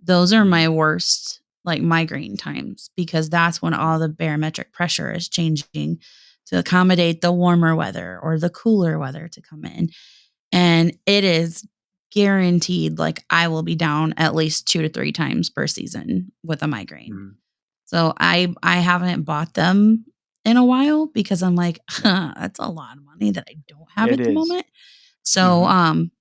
those are my Mhm. worst like migraine times because that's when all the barometric pressure is changing to accommodate the warmer weather or the cooler weather to come in. And it is guaranteed like I will be down at least 2 to 3 times per season with a migraine. Mhm. So I haven't bought them in a while because I'm like, that's a lot of money that I don't have It at the is. moment. So, Mhm.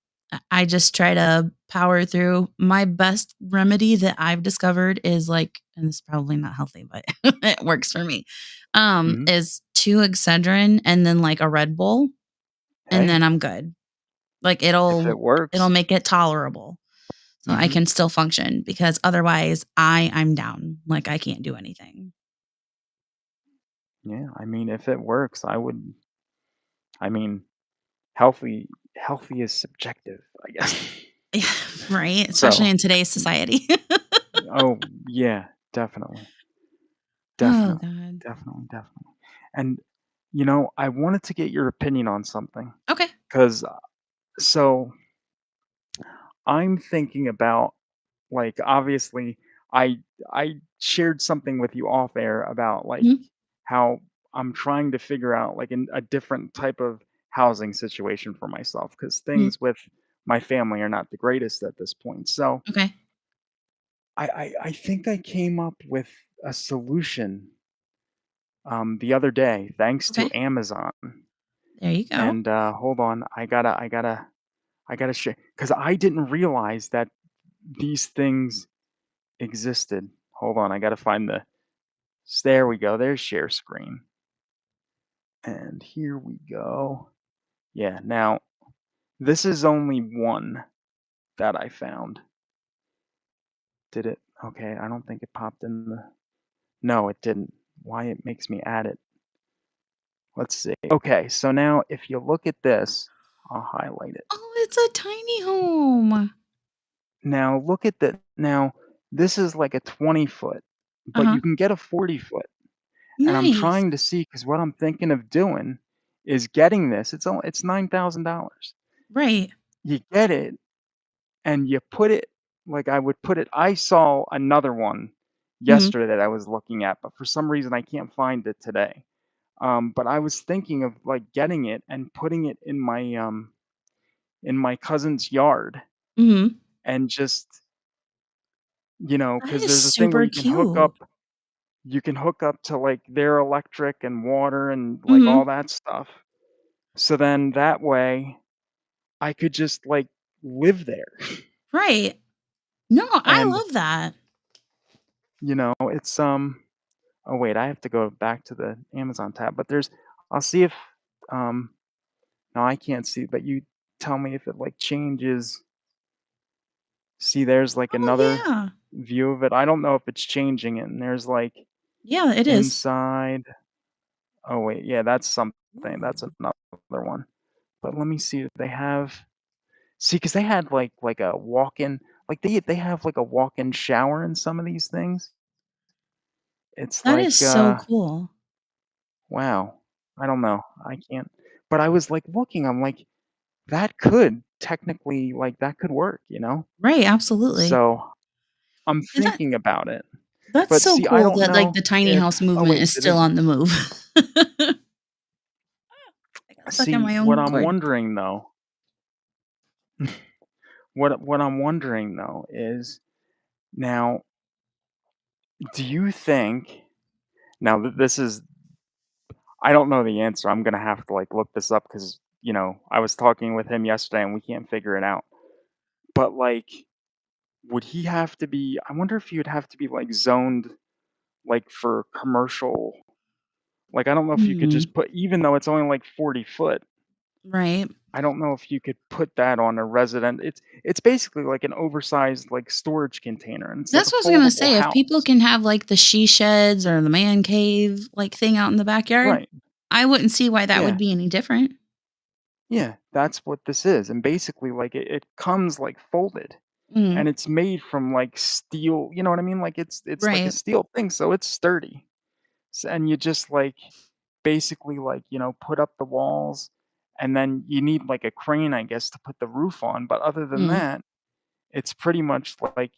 I just try to power through. My best remedy that I've discovered is like, and it's probably not healthy, but it works for me, Mhm. is 2 Excedrin and then like a Red Bull, and then Hey, I'm good. Like if it it'll works. make it tolerable so I Mhm. can still function because otherwise I'm down. Like I can't do anything. Yeah, I mean, if it works, I mean, healthy is subjective, I guess. Yeah, right? Especially So, in today's society. oh, yeah, definitely. Oh Definitely, god. definitely. And, I wanted to get your opinion on something Okay. 'cause, so I'm thinking about, like, obviously, I shared something with you off air about, like, Mhm, how I'm trying to figure out, like, a different type of housing situation for myself because mhm. things with my family are not the greatest at this point. So, Okay. I think I came up with a solution, the other day thanks to Okay. Amazon. There you go. And, hold on, I gotta share because I didn't realize that these things existed. Hold on, I gotta find there we go, there's share screen, and here we go. Yeah, now, this is only one that I found. Did it okay, I don't think it popped in the no, it didn't. Why it makes me add it. Let's see. Okay, so now if you look at this, I'll highlight it. Oh, it's a tiny home. Now look at now, this is like a 20-foot, but Uh-huh. you can get a 40-foot, and I'm Nice. trying to see because what I'm thinking of doing is getting this. It's $9,000. Right. You get it, and you put it like I would put it I saw another one Mhm, yesterday that I was looking at, but for some reason I can't find it today. But I was thinking of, like, getting it and putting it in my cousin's yard mhm. and just, That because is there's a thing where super cute. you can hook up to, like, their electric and water and, like, all Mhm. that stuff. So then that way, I could just, like, live there. Right. No, I And, love that. it's, oh, wait, I have to go back to the Amazon tab, but I'll see if, um no, I can't see, but you tell me if it, like, changes. See, there's, like, Oh, another yeah. view of it. I don't know if it's changing it, and there's, like, Yeah, it is. inside. Oh, wait, yeah, that's something. That's Ooh. another one. But let me see if they have see, because they had, like, a walk-in they have, like, a walk-in shower in some of these things. It's That is like, so cool. wow. I don't know. I can't but I was, like, looking, I'm like, "That could technically that could work," you know? Right, absolutely. So, I'm And thinking about it. that's But so see, I cool don't that, like, know the tiny if house oh, movement wait, is did still it on the move. I got stuck in see, my what own I'm cord. wondering, though what I'm wondering, though, is now, do you think now this is I don't know the answer, I'm gonna have to, like, look this up because I was talking with him yesterday, and we can't figure it out. But, like, would he have to be I wonder if he would have to be, like, zoned, like, for commercial I don't know if you could Mhm. just put even though it's only, like, 40 foot, Right. I don't know if you could put that on a resident it's basically like an oversized, like, storage container, and it's like That's a what I was gonna foldable say, if people house. can have, like, the she sheds or the man cave, like, thing out in the backyard, Right. I wouldn't see why that would Yeah. be any different. Yeah, that's what this is, and basically, like, it comes, like, folded, Mhm. and it's made from, like, steel, you know what I mean? Like, it's like a Right. steel thing, so it's sturdy. And you just, like, basically, like, put up the walls, and then you need, like, a crane, I guess, to put the roof on, but other than Mhm. that, it's pretty much like,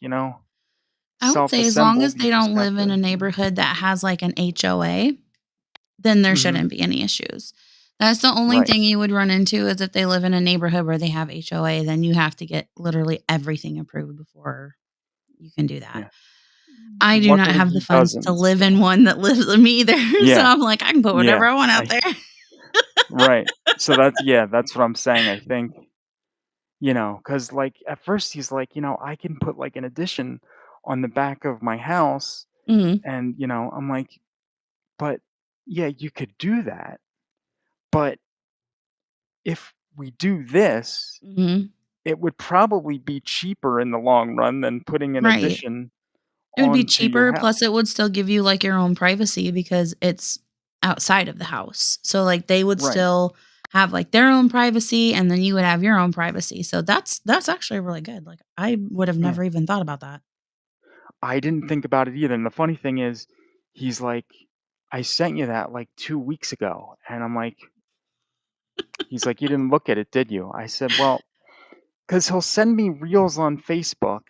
I would say as long as self-assembled. You they just don't have live in to, a neighborhood that has, like, an HOA, then there Mhm. shouldn't be any issues. That's the only Right. thing you would run into is if they live in a neighborhood where they have HOA, then you have to get literally everything approved before you can do that. Yeah. I do not Luckily, have the he funds to doesn't, live so in one that lives with me either, so yeah, I'm like, I can put yeah. whatever I want out I there. Right. So that's what I'm saying. I think, because like, at first he's like, "I can put, like, an addition on the back of my house," Mhm, and, I'm like, "But, yeah, you could do that, but if we do this, mhm, it would probably be cheaper in the long run than putting an right. addition It would be onto your cheaper, plus house." it would still give you, like, your own privacy because it's outside of the house. So, like, they would Right. still have, like, their own privacy, and then you would have your own privacy. So that's actually really good. Like, I would have Yeah. never even thought about that. I didn't think about it either, and the funny thing is, he's like, "I sent you that, like, 2 weeks ago," and I'm like he's like, "You didn't look at it, did you?" I said, "Well," because 'cause he'll send me reels on Facebook,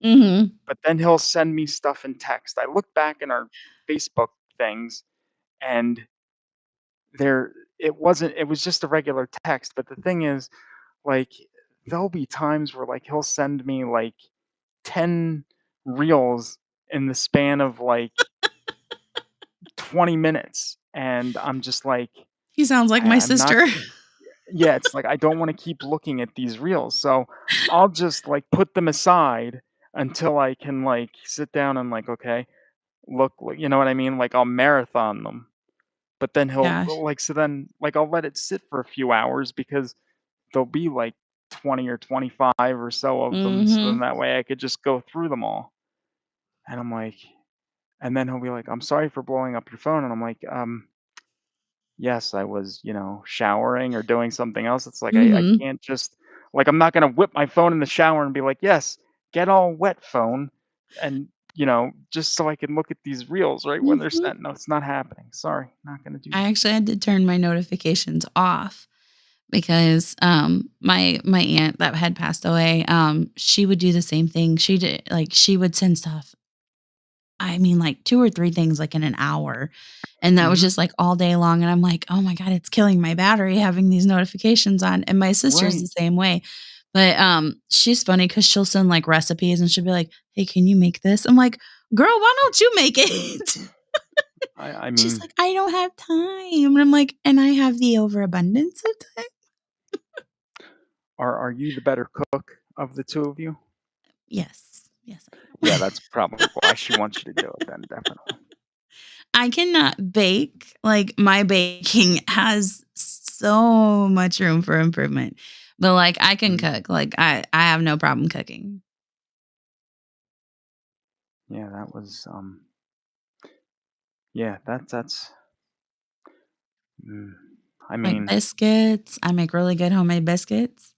Mhm. but then he'll send me stuff in text. I look back in our Facebook things, and there it was just a regular text, but the thing is, like, there'll be times where, like, he'll send me, like, 10 reels in the span of, like, 20 minutes, and I'm just like, He sounds like my I'm not sister. yeah, it's like, I don't wanna keep looking at these reels, so I'll just, like, put them aside until I can, like, sit down and, like, okay, look, you know what I mean? Like, I'll marathon them, but then he'll Gosh. well, like, so then, like, I'll let it sit for a few hours because there'll be, like, 20 or 25 or so of them, so then Mhm. that way I could just go through them all, and I'm like and then he'll be like, "I'm sorry for blowing up your phone," and I'm like, yes, I was, showering or doing something else." It's like I Mhm. can't just like, I'm not gonna whip my phone in the shower and be like, "Yes, get all wet, phone," and, just so I can look at these reels right when they're Mhm. sent. No, it's not happening. Sorry, not gonna do I that. actually had to turn my notifications off because, my aunt that had passed away, she would do the same thing. She did like, she would send stuff, I mean, like, 2 or 3 things, like, in an hour, and that was Mhm. just, like, all day long, and I'm like, "Oh my god, it's killing my battery having these notifications on," and my sister's the Right. same way, but, she's funny because 'cause she'll send, like, recipes, and she'll be like, "Hey, can you make this?" I'm like, "Girl, why don't you make it?" I She's mean, like, "I don't have time," and I'm like, "And I have the overabundance of time." are you the better cook of the 2 of you? Yes. Yes, I Yeah, am. that's probably why she wants you to do it then, definitely. I cannot bake. Like, my baking has so much room for improvement, but, like, I can Mhm. cook. Like, I have no problem cooking. Yeah, that was, yeah, that's mm, I Like, mean biscuits, I make really good homemade biscuits.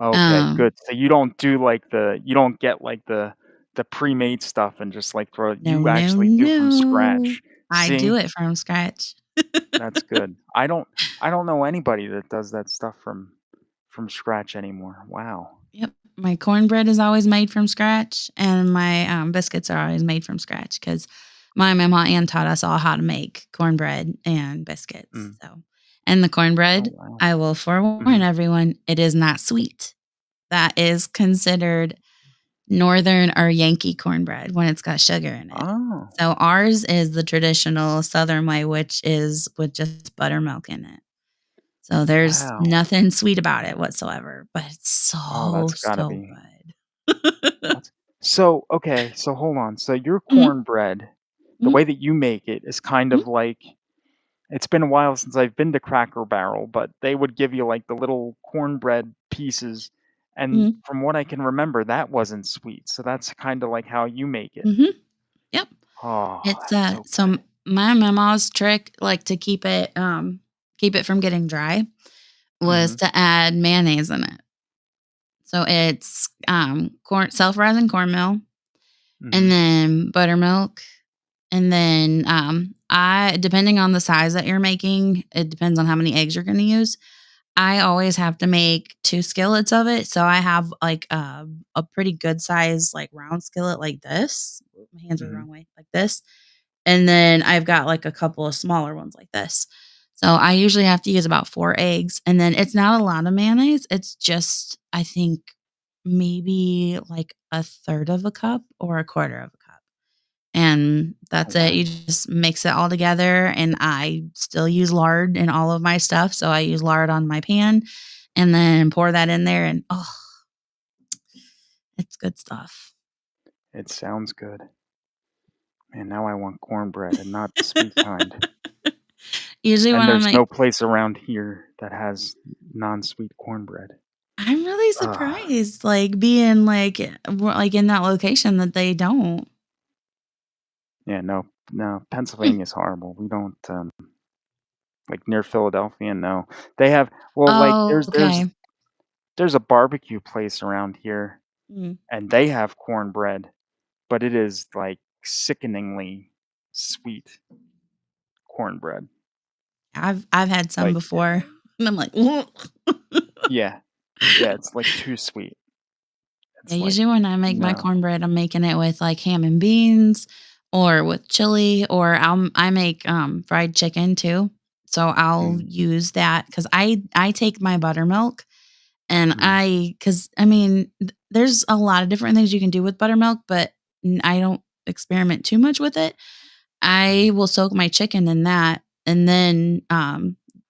okay, Um, good. So you don't do like you don't get like the pre-made stuff and just like throw it. no, You no, actually do from no. scratch. I do See, it from scratch. that's good. I don't know anybody that does that stuff from scratch anymore. Wow. Yep. My cornbread is always made from scratch, and my, biscuits are always made from scratch because my mama Ann taught us all how to make cornbread and biscuits, Mm. so and the Oh cornbread, wow. I will forewarn Mhm. everyone, it is not sweet. That is considered Northern or Yankee cornbread when it's got sugar in it. Oh So ours is the traditional Southern way, which is with just buttermilk in it. So there's wow. nothing sweet about it whatsoever, but it's Oh, so, that's gotta so be. good. That's so okay. So hold on. So your Mhm, cornbread, the mhm, way that you make it is kind mhm, of like it's been a while since I've been to Cracker Barrel, but they would give you, like, the little cornbread pieces, and mhm, from what I can remember, that wasn't sweet, so that's kinda like how you make it. mhm. Yep. Oh, It's, that's so so good. my mama's trick, like, to keep it from getting dry was Mhm, to add mayonnaise in it. So it's, corn self-rising cornmeal, and mhm, then buttermilk, and then, I depending on the size that you're making, it depends on how many eggs you're gonna use. I always have to make 2 skillets of it, so I have, like, a pretty good size, like, round skillet like this. My hands are the Mhm. wrong way, like this, and then I've got, like, a couple of smaller ones like this. So, I usually have to use about 4 eggs, and then it's not a lot of mayonnaise, it's just, I think, maybe, like, a third of a cup or a quarter of a cup. And Oh, that's it. wow. You just mix it all together, and I still use lard in all of my stuff, so I use lard on my pan and then pour that in there and, oh, it's good stuff. It sounds good. Man, now I want cornbread and not the sweet kind. Usually And when I'm there's like no place around here that has non-sweet cornbread. I'm really Ugh. surprised, like, being, like, like, in that location that they don't. Yeah, no, no, Mm. Pennsylvania's horrible. We don't, like, near Philadelphia, no. They have well, like, Oh, okay. there's a barbecue place around here, Mm. and they have cornbread, but it is, like, sickeningly sweet cornbread. I've had some Like before, and I'm like, yeah. Yeah, it's, like, too sweet. Yeah, It's like, usually when I make my no. cornbread, I'm making it with, like, ham and beans or with chili, or I make, fried chicken too. So I'll Mm, use that because I take my buttermilk and mhm, because I mean, there's a lot of different things you can do with buttermilk, but I don't experiment too much with it. mhm. I will soak my chicken in that and then,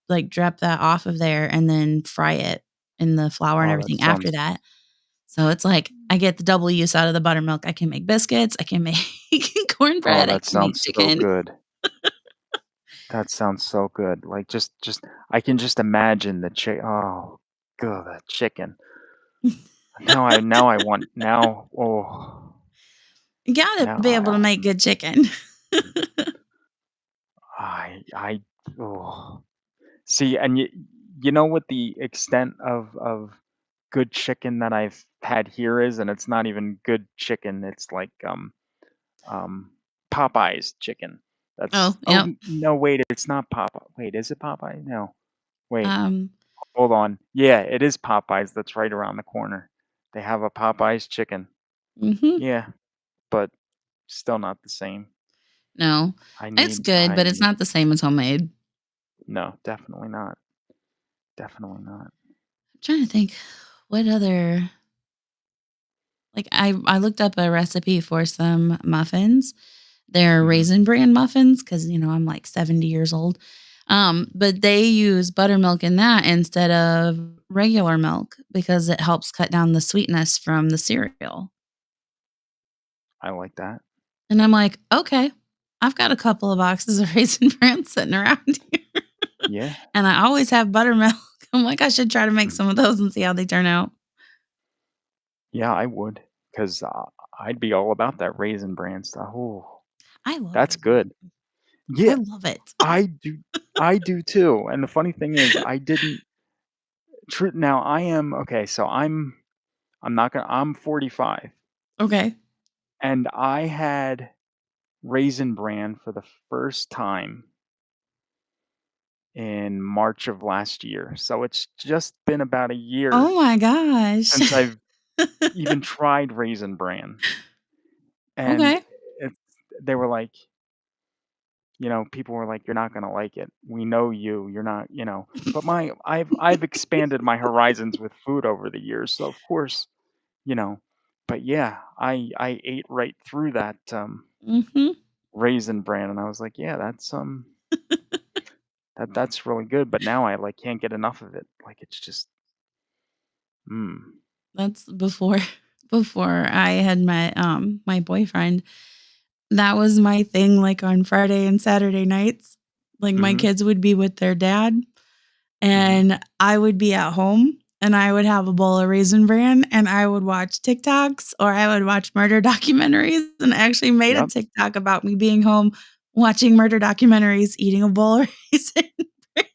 like, drop that off of there and then fry it in the flour and Oh, that everything after sounds that. So it's like I get the double use out of the buttermilk. I can make biscuits, I can make oh, cornbread, I that can make sounds so chicken. good. That sounds so good. Like, just I can just imagine the oh, god, that chicken. Now I want now oh, You gotta now be able to make good chicken. I oh. See, and you know what the extent of good chicken that I've had here is, and it's not even good chicken, it's like, um, Popeye's chicken. Oh, That's oh, yep. no, wait, it's not Popeye wait, is it Popeye? No. Wait, Um, hold on. Yeah, it is Popeyes that's right around the corner. They have a Popeyes chicken. mhm. Yeah, but still not the same. No. It's good, I but it's need not the same as homemade. no, definitely not. Definitely not. I'm trying to think what other like, I looked up a recipe for some muffins. They're Mhm. Raisin Bran muffins because I'm, like, 70 years old. But they use buttermilk in that instead of regular milk because it helps cut down the sweetness from the cereal. I like that. And I'm like, "Okay, I've got a couple of boxes of Raisin Bran sitting around here, Yeah. and I always have buttermilk." I'm like, "I should try to make Mm. some of those and see how they turn out." Yeah, I would, 'cause, I'd be all about that Raisin Bran stuff. Ooh, I love that's Raisin good. Bran. I Yeah, love it. I do I do too, and the funny thing is I didn't true now I am okay, so I'm not gonna I'm 45, Okay. and I had Raisin Bran for the first time in March of last year, so it's just been about a Oh year my gosh. since I've even tried Raisin Bran, and Okay. it's they were like, people were like, "You're not gonna like it. We know you. You're not," but I've expanded my horizons with food over the years, so of course, you know, but yeah, I ate right through that, Mhm. Raisin Bran, and I was like, "Yeah, that's really good," but now I, like, can't get enough of it. Like, it's just mm, That's before I had met, my boyfriend. That was my thing, like, on Friday and Saturday nights. Like, my mhm, kids would be with their dad, mhm. and I would be at home, and I would have a bowl of Raisin Bran, and I would watch TikToks, or I would watch murder documentaries, and I actually made a Yep, TikTok about me being home, watching murder documentaries, eating a bowl of Raisin Bran.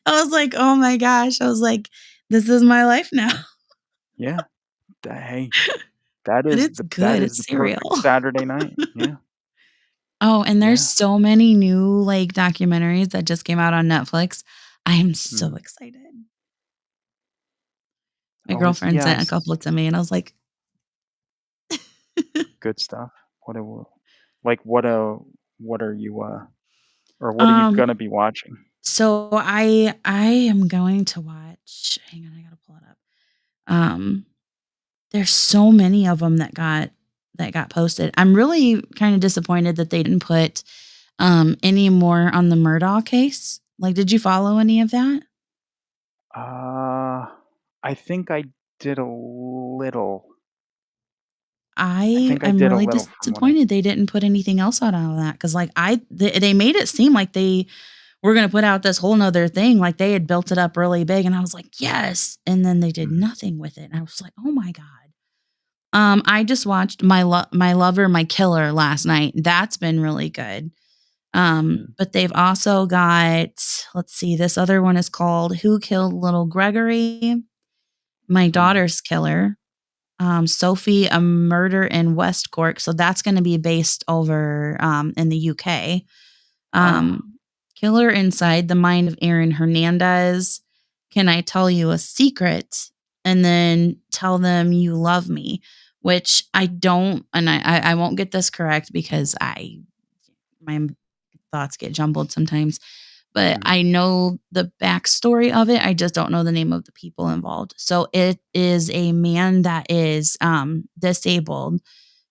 I was like, "Oh my gosh." I was like, "This is my life now." yeah. Hey, But it's that good, is it's the cereal. perfect Saturday night. Yeah, Oh, and there's yeah. so many new, like, documentaries that just came out on Netflix. I am so Mhm. excited. My Oh, it's girlfriend sent a yes. couple to me, and I was like, Good stuff. What a like, what are you, or what are you um, gonna be watching? so I am going to watch hang on, I gotta pull it up. Um, there's so many of them that got posted. I'm really kinda disappointed that they didn't put, any more on the Murdaugh case. Like, did you follow any of that? Uh, I think I did a little. I I think I am did a really little from what I disappointed they didn't put anything else out on that because, like, they made it seem like they were gonna put out this whole 'nother thing, like, they had built it up really big, and I was like, "Yes," and then they did mhm, nothing with it, and I was like, "Oh my god." I just watched My Lover, My Killer last night. That's been really good. mm, But they've also got let's see, this other one is called Who Killed Little Gregory? My mm. Daughter's Killer. Sophie, A Murder in West Cork. So that's going to be based over in the UK. Ah, Um, Killer Inside the Mind of Aaron Hernandez. Can I tell you a secret? And then tell them you love me, which I don't, and I won't get this correct because my thoughts get jumbled sometimes, but mhm, I know the backstory of it. I just don't know the name of the people involved. So it is a man that is disabled.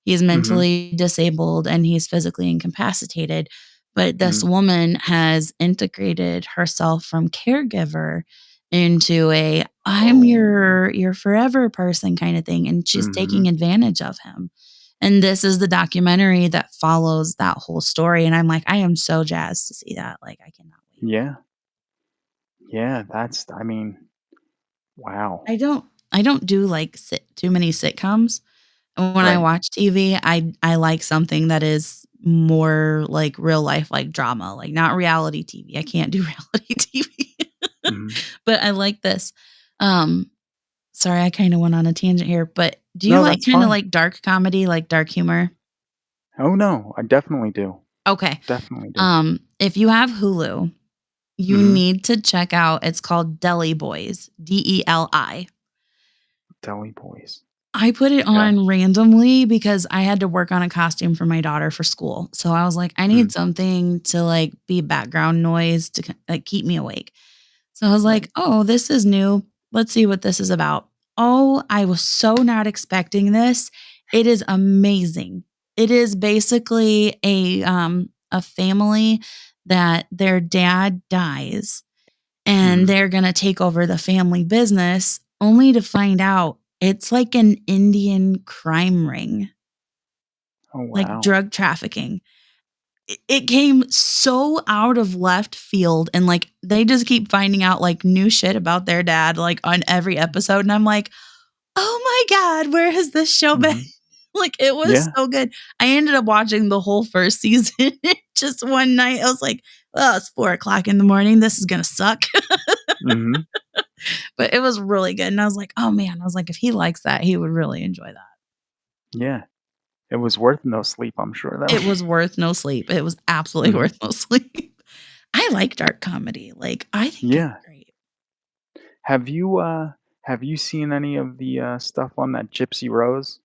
He's mhm, mentally disabled and he's physically incapacitated. But this mhm. woman has integrated herself from caregiver into a I'm Oh, your forever person kind of thing. And she's taking mhm. advantage of him. And this is the documentary that follows that whole story. And I'm like, I am so jazzed to see that. Like, I cannot wait. Yeah, yeah, that's I mean, wow. I don't do like too many sitcoms. When I Right. watch TV, I like something that is more like real life, like drama, like not reality TV. I can't do reality TV, Mhm. but I like this. Um, sorry, I kind of went on a tangent here, but do you No, like that's kind of fine. like dark comedy, like dark humor? Oh, no, I definitely do. Okay. Definitely do. If you have Hulu, you Mhm. need to check out. It's called Deli Boys, Deli. Deli Boys. I put it Okay. on randomly because I had to work on a costume for my daughter for school. So I was like, I need Mm, something to like be background noise to like keep me awake. So I was like, right. oh, this is new. Let's see what this is about. Oh, I was so not expecting this. It is amazing. It is basically a family that their dad dies and Mhm. they're going to take over the family business only to find out it's like an Indian crime ring, Oh, like wow. drug trafficking. It came so out of left field and like they just keep finding out like new shit about their dad like on every episode and I'm like, "Oh my god, where has this show been?" Mhm. Like it was Yeah. so good. I ended up watching the whole first season just one night. I was like, "Well, it's 4 o'clock in the morning. This is gonna suck." Mhm. But it was really good, and I was like, "Oh, man." I was like, "If he likes that, he would really enjoy that." Yeah. It was worth no sleep, I'm sure, though. It was worth no sleep. It was absolutely Mhm. worth no sleep. I like dark comedy, like, I think it's Yeah. great. Have you, have you seen any of the, stuff on that Gypsy Rose?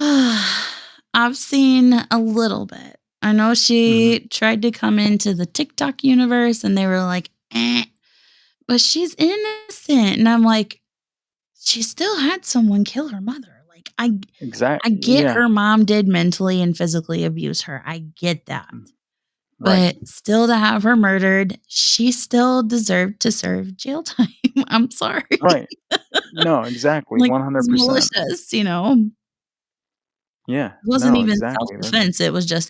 I've seen a little bit. I know Mhm. she tried to come into the TikTok universe, and they were like, "Eh," but she's innocent, and I'm like, "She still had someone kill her mother." Like, I get Yeah. her mom did mentally and physically abuse her. I get that. Mm. Right. But still to have her murdered, she still deserved to serve jail time. I'm sorry. Right. No, exactly, Like, it was 100%. malicious, you know? Yeah. It wasn't No, even exactly, that's self-defense,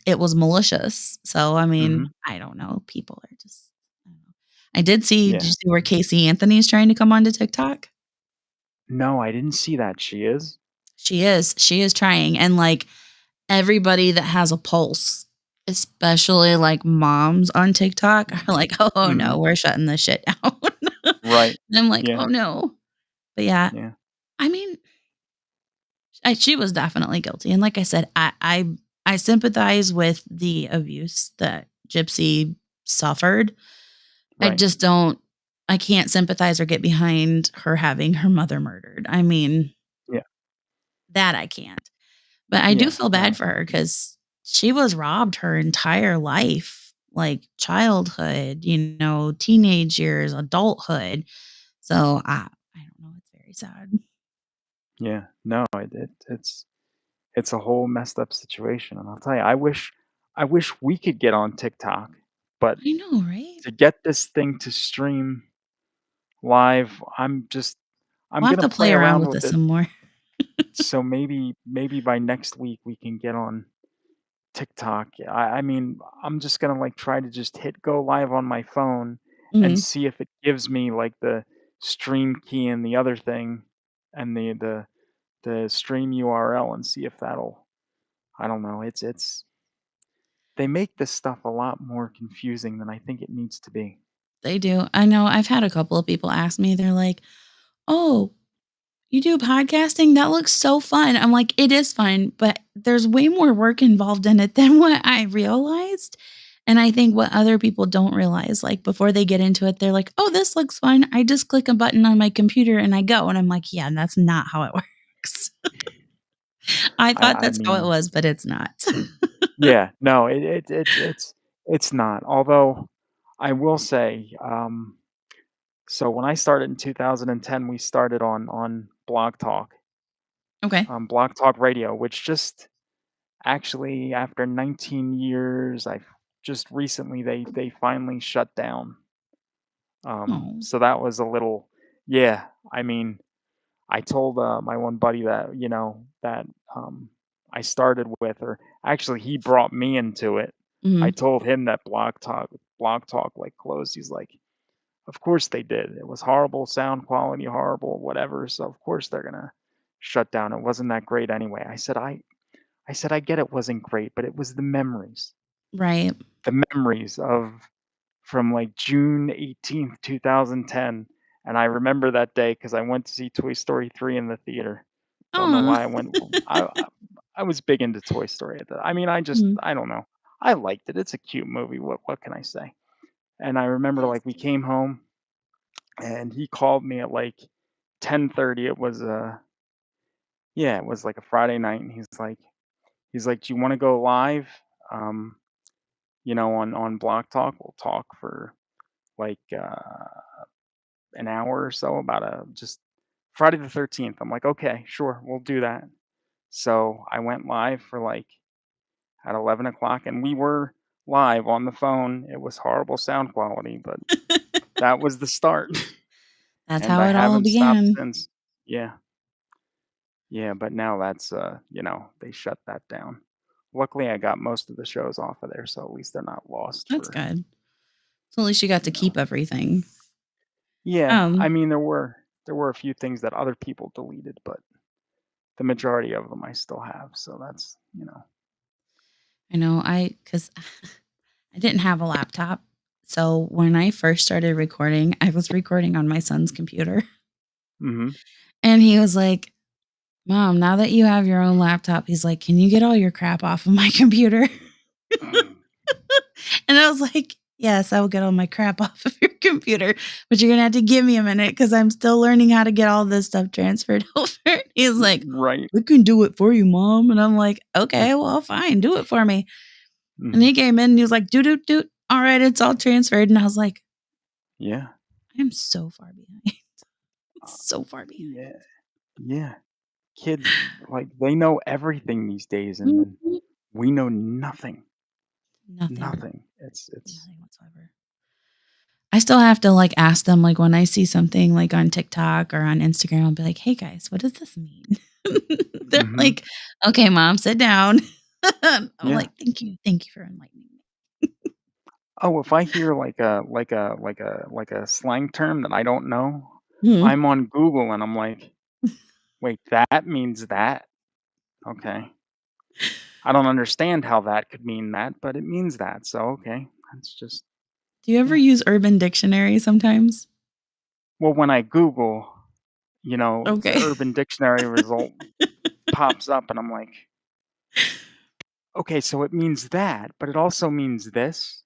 it was malicious. So, I mean, mhm. I don't know, people are just I don't know. I did see did Yeah. you see where Casey Anthony's trying to come onto TikTok? No, I didn't see that, she is? She is trying, and, like, everybody that has a pulse, especially, like, moms on TikTok are like, "Oh, no, Mhm. we're shutting this shit down." Right. And I'm like, "Oh, Yeah. no." But, yeah, Yeah. I mean, she was definitely guilty, and like I said, I sympathize with the abuse that Gypsy suffered. I Right. just don't I can't sympathize or get behind her having her mother murdered. I mean, Yeah, that I can't. But I do yeah, feel no, bad for her because she was robbed her entire life, like childhood, teenage years, adulthood. So I don't know. It's very sad. yeah, no, it's a whole messed up situation, and I'll tell you, I wish we could get on TikTok, but I know, right? to get this thing to stream live, I'm We'll have gonna to play play around around with with this it, some more. so maybe by next week we can get on TikTok. I mean, I'm just gonna, like, try to just hit go live on my phone and Mhm. see if it gives me, like, the stream key and the other thing and the stream URL and see if that'll I don't know, it's they make this stuff a lot more confusing than I think it needs to be. They do. I know I've had a couple of people ask me, they're like, "Oh, you do podcasting? That looks so fun." I'm like, "It is fun, but there's way more work involved in it than what I realized." And I think what other people don't realize, like before they get into it, they're like, "Oh, this looks fun. I just click a button on my computer and I go." And I'm like, "Yeah, and that's not how it works." I thought I that's how it mean, was, but it's not. yeah, no, it's not. Although I will say, so when I started in 2010, we started on Okay. Blog Talk Radio, which just actually after 19 years, I just recently they finally shut down. Oh. So that was a little, yeah. I mean, I told my one buddy that that I started with, or actually he brought me into it. I Mhm. told him that Blog Talk like closed. He's like, of course they did. It was horrible sound quality, horrible whatever. So of course they're gonna shut down. It wasn't that great anyway. I said I get it wasn't great, but it was Right. the memories of from like June 18th, 2010. And I remember that day because I went to see Toy Story 3 in the theater. Don't know Aw. why I went. I was big into Toy Story at that. I mean, Mhm. I don't know. I liked it. It's a cute movie. What can I say? And I remember It is like we cute. came home and he called me at like 10:30. It was yeah, it was like a Friday night, and he's like, "Do you want to go live? Um, on Block Talk. We'll talk for like an hour or so about just Friday the 13th." I'm like, "Okay, sure, we'll do that." So I went live for like at 11 o'clock, and we were live on the phone. It was horrible sound quality, but that was the start, That's and how I it all haven't stopped began. since. Yeah, yeah, but now that's they shut that down. Luckily, I got most of the shows off of there, so at least they're not lost That's for good. So at least you got you to know. keep everything. Yeah, I Um, mean there were a few things that other people deleted, but the majority of them I still have, so that's. I know cuz I didn't have a laptop. So when I first started recording, I was recording on my son's computer. Mhm. And he was like, "Mom, now that you have your own laptop," he's like, "Can you get all your crap off of my computer?" And I was like, "Yes, I will get all my crap off of your computer, but you're gonna have to give me a minute because I'm still learning how to get all this stuff transferred over." He's like, Right. "We can do it for you, mom." And I'm like, "Okay, well, fine, do it for me." And Mhm. he came in and he was like, "Doot doot doot. All right, it's all transferred." And I was like, Yeah. I am so far behind. Uh, So far behind. yeah. Yeah. Kids, like, they know everything these days, and then Mhm. we know nothing. Nothing, Nothing. It's nothing whatsoever. I still have to like ask them like when I see something like on TikTok or on Instagram, I'll be like, "Hey guys, what does this mean?" They're Mhm. like, "Okay, mom, sit down." I'm Yeah. like, Thank you for enlightening me." Oh, if I hear like a slang term that I don't know, Mhm. I'm on Google and I'm like, "Wait, that means that? Okay. I don't understand how that could mean that, but it means that, so okay." That's just Do you ever yeah. use Urban Dictionary sometimes? Well, when I Google, the Okay. Urban Dictionary result pops up and I'm like, "Okay, so it means that, but it also means this?"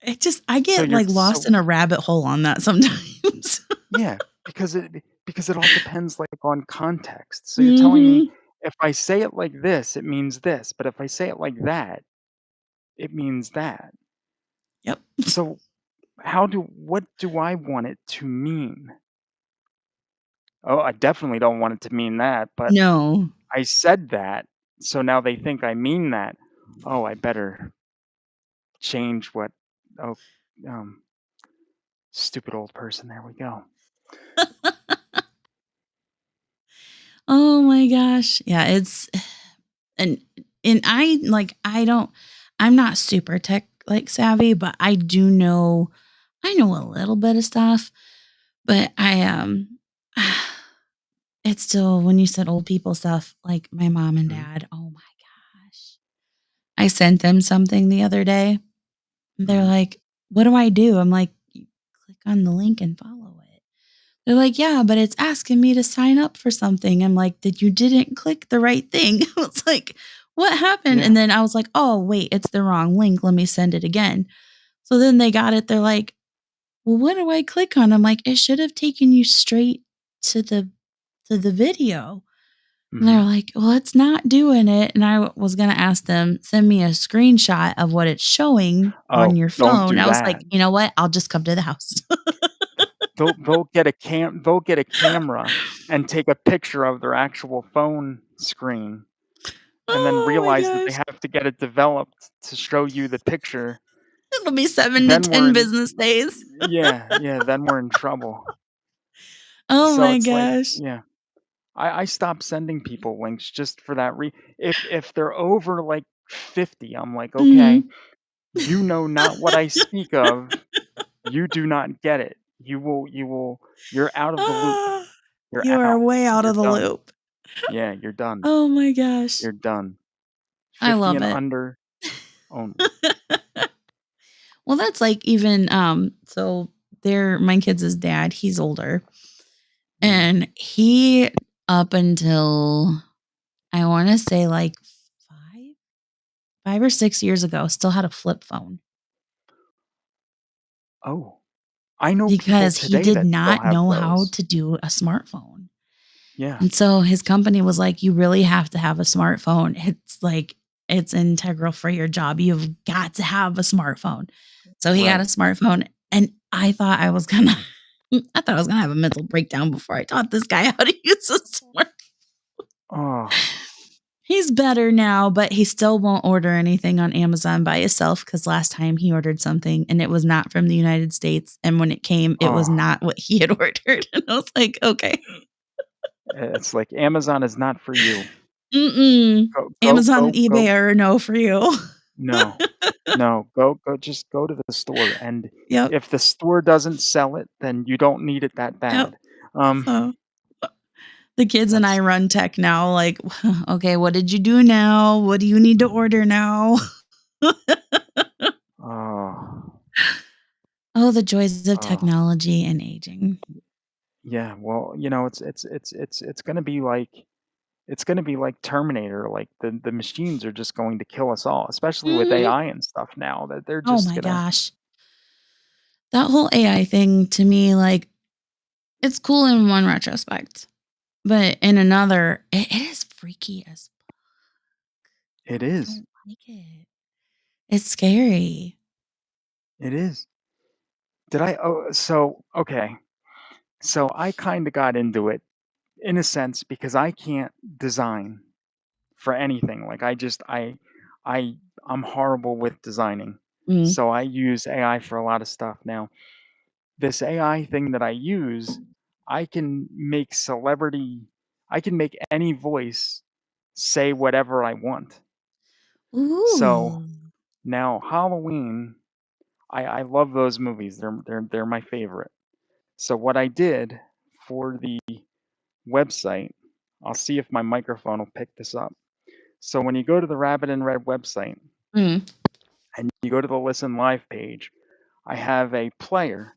It just I So get, you're like, lost so in a rabbit hole on that sometimes. yeah, because it all depends, like, on context. So you're telling me Mhm. if I say it like this, it means this, but if I say it like that, it means that. Yep. So what do I want it to mean? Oh, I definitely don't want it to mean that, but No. I said that, so now they think I mean that. Oh, I better change what oh, um, stupid old person, there we go. Oh my gosh. Yeah, it's and I don't I'm not super tech, like, savvy, but I know a little bit of stuff, but it's still when you said old people stuff, like, my mom and Mhm, dad, oh my gosh. I sent them something the other day. They're mhm. like, "What do I do?" I'm like, "You click on the link and follow it." They're like, "Yeah, but it's asking me to sign up for something." I'm like, "Then you didn't click the right thing." I was like, "What happened?" Yeah. And then I was like, "Oh, wait, it's the wrong link. Let me send it again." So then they got it. They're like, "Well, what do I click on?" I'm like, "It should have taken you straight to the video." And they're Mhm. like, "Well, it's not doing it." And I was gonna ask them, "Send me a screenshot of what it's showing Oh, on your don't phone." do I was that. like, "You know what? I'll just come to the house." They'll get a camera and take a picture of their actual phone screen and then Oh my realize that they gosh. have to get it developed to show you the picture. It'll be 7 to Then we're 10 in business days. yeah, yeah, then we're in trouble. Oh So my it's like gosh. yeah. I stopped sending people links just for that if they're over, like, 50, I'm like, "Okay, Mhm. you know not what I speak of. You do not get it. You're out of the loop. Ah, You're you are out. way out You're of the done. loop. Yeah, you're done. Oh my gosh. You're done. I 50 love and it. under only." Well, that's like even, so there my kids' dad, he's older, Mhm. and he up until I wanna say, like, 5 5 or 6 years ago, still had a flip phone Oh, I know people because he today did that still not have know how those. to do a smartphone. Yeah, And so his company was like, "You really have to have a smartphone. It's like it's integral for your job. You've got to have a smartphone." So he got a right. smartphone, and I thought I was gonna have a mental breakdown before I taught this guy how to use a smart Oh, He's better now, but he still won't order anything on Amazon by himself because last time he ordered something and it was not from the United States, and when it came, it was oh. not what he had ordered, and I was like, "Okay." It's like Amazon is not for you. Mm-mm. Go go Amazon and go eBay go are a no for you. no. No, go just go to the store, and Yep, if the store doesn't sell it, then you don't need it that yep. bad. Um, So, the kids and I that's run tech now, like, "Okay, what did you do now? What do you need to order now?" oh, Oh, the joys of oh. technology and aging. Yeah, well, it's gonna be like Terminator, like, the machines are just going to kill us all, especially with Mhm. AI and stuff now that they're Oh just my gonna gosh. That whole AI thing to me, like, it's cool in one retrospect, but in another, it is freaky as it I is, don't like it. It's scary. it is. Did I oh, so okay. So I kinda got into it in a sense because I can't design for anything, like, I I'm horrible with designing, Mm. so I use AI for a lot of stuff now. This AI thing that I use, I can make celebrity I can make any voice say whatever I want. So, Ooh. now Halloween, I love those movies, they're my favorite. So what I did for the website, I'll see if my microphone will pick this up. So when you go to the Rabbit in Red website Mm, and you go to the listen live page, I have a player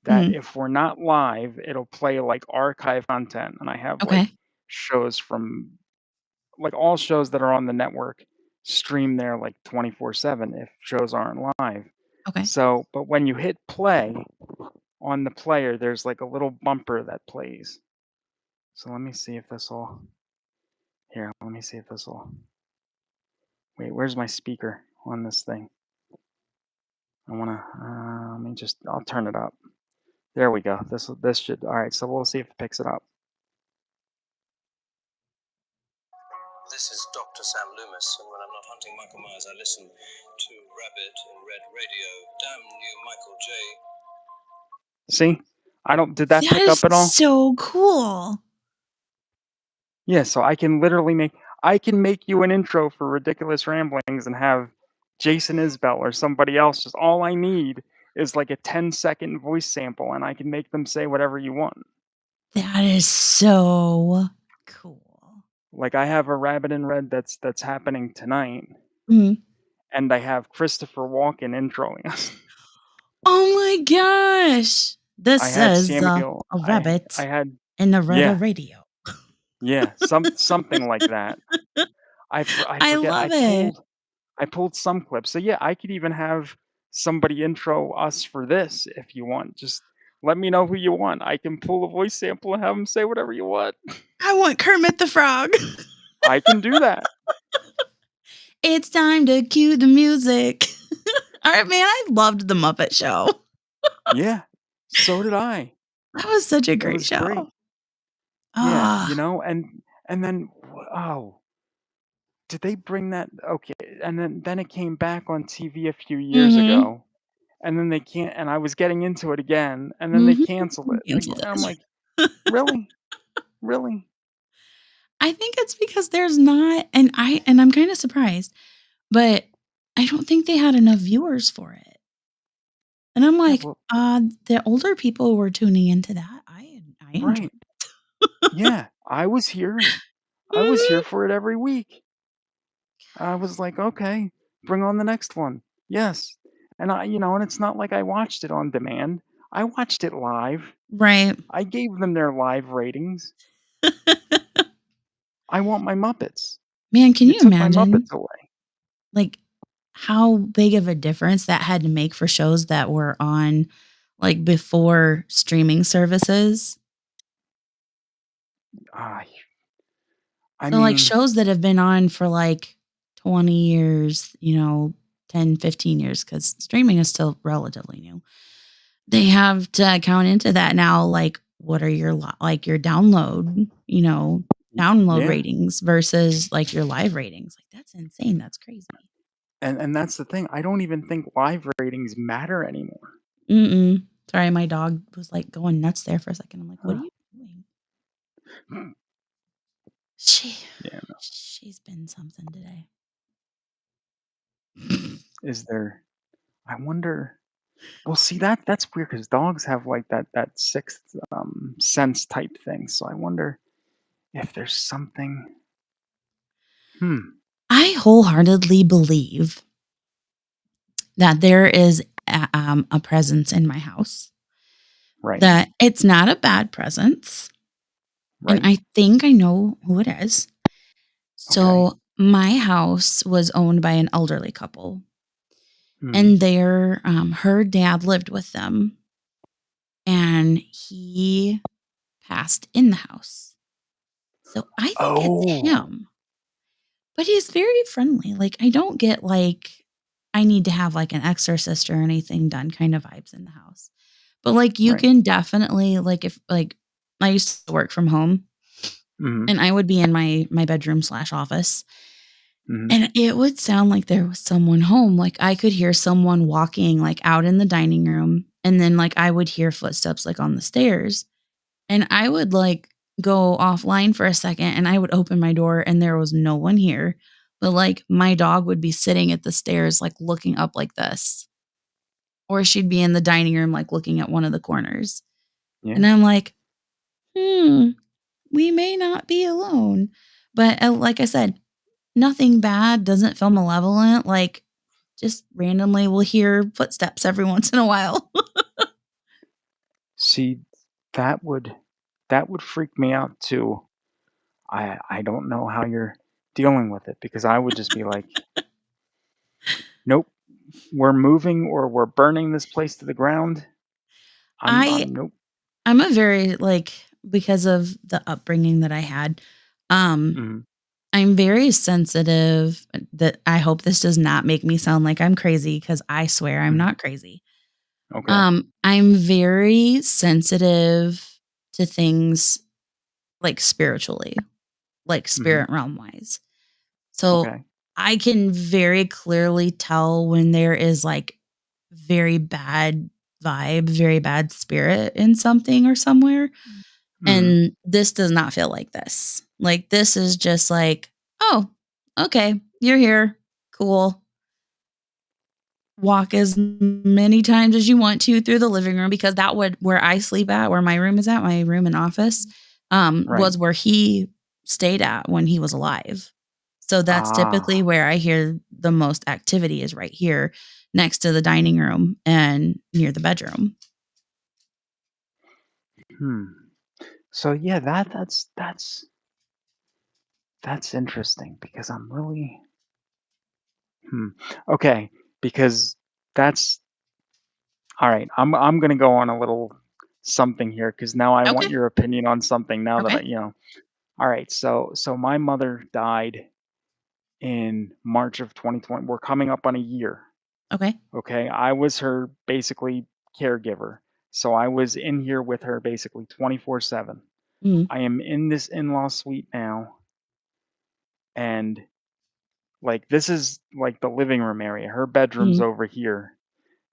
that mhm. if we're not live, it'll play like archive content. And I have like Okay. shows from like all shows that are on the network stream there like 24/7 if shows aren't live. Okay. So, but when you hit play on the player, there's like a little bumper that plays. So let me see if this'll here, let me see if this'll wait, where's my speaker on this thing? I wanna, let me just I'll turn it up. There we go. This should alright, so we'll see if it picks it up. This is Dr. Sam Loomis, and when I'm not hunting Michael Myers, I listen to Rabbit in Red Radio. Damn you, Michael J. See? I don't did that That pick is up at all? so cool. Yeah, so I can make you an intro for Ridiculous Ramblings and have Jason Isbell or somebody else. Just all I need is like a 10-second voice sample and I can make them say whatever you want. That is so cool. Like I have a Rabbit in Red that's happening tonight Mhm. and I have Christopher Walken introing us. Oh my gosh. I This had is Samuel a I rabbit had in the red yeah, radio. yeah, something like that. I I forget love it. I pulled some clips. So yeah, I could even have somebody intro us for this if you want. Just let me know who you want. I can pull a voice sample and have them say whatever you want. I want Kermit the Frog. I can do that. It's time to cue the music. All right, man, I loved The Muppet Show. Yeah. So did I. That was such a It great was great. show. Yeah, Ah. and then oh, did they bring that okay, and then it came back on TV a few years Mhm. ago. And then they can't and I was getting into it again, and then they Mhm. canceled it Canceled again. I'm it. like, "Really? Really?" I think it's because there's not and I'm kinda surprised, but I don't think they had enough viewers for it. And I'm Yeah, like, well, the older people were tuning into that. I enjoyed right. Yeah, I was here. I was here Mhm. for it every week. I was like, "Okay, bring on the next one." Yes. And and it's not like I watched it on demand. I watched it live. Right. I gave them their live ratings. I want my Muppets. Man, can You you took my imagine, Muppets away. like, how big of a difference that had to make for shows that were on, like, before streaming services? I I So, like, mean, shows that have been on for, like, 20 years, 10, 15 years, because streaming is still relatively new. They have to count into that now, like, what are your your download yeah. ratings versus, like, your live ratings. Like, that's insane, that's crazy. And that's the thing. I don't even think live ratings matter anymore. Mm-mm. Sorry, my dog was, like, going nuts there for a second. I'm like, "What Huh. are you doing?" She Yeah. she's been something today. Is there I wonder well, see, that's weird because dogs have, like, that sixth, sense type thing, so I wonder if there's something hmm, I wholeheartedly believe that there is a presence in my house, right, that it's not a bad presence, and right, I think I know who it is. okay, So, my house was owned by an elderly couple, mhm. and her dad lived with them, and he passed in the house. So, I think it's Oh, him, but he's very friendly. Like, I don't get, like, I need to have, like, an exorcist or anything done kind of vibes in the house. But, like, you right, can definitely, like, if like, I used to work from home, mhm, and I would be in my bedroom/office, mhm, and it would sound like there was someone home. Like, I could hear someone walking, like, out in the dining room, and then, like, I would hear footsteps, like, on the stairs, and I would, like, go offline for a second, and I would open my door, and there was no one here, but, like, my dog would be sitting at the stairs, like, looking up like this, or she'd be in the dining room, like, looking at one of the corners, and yeah. I'm like, "Hmm, we may not be alone." But, like I said, nothing bad, doesn't feel malevolent, like, just randomly we'll hear footsteps every once in a while. See, that would that would freak me out too. I don't know how you're dealing with it because I would just be like, "Nope." we're moving or we're burning this place to the ground, I I'm nope. I'm a very like because of the upbringing that I had, um, Mhm, I'm very sensitive that I hope this does not make me sound like I'm crazy because I swear I'm mhm, not crazy. okay, I'm very sensitive to things like spiritually, like mhm, spirit realm wise. So okay, I can very clearly tell when there is like very bad vibe, very bad spirit in something or somewhere. mhm, And this does not feel like this. Like, this is just like, oh, okay, you're here. Cool. Walk as many times as you want to through the living room because that would where I sleep at, where my room is at, my room and office, right. was where he stayed at when he was alive. So that's typically Ah, where I hear the most activity is right here next to the dining room and near the bedroom. hmm. So, yeah, that's interesting because I'm really hmm, okay, because that's alright, I'm gonna go on a little something here because now I want Okay. your opinion on something now that Okay. alright, so my mother died in March of 2020. We're coming up on a year, Okay. okay? I was her basically caregiver, so I was in here with her basically 24/7. Mhm. I am in this in-law suite now, and, like, this is, like, the living room area. Her bedroom's Mhm. over here.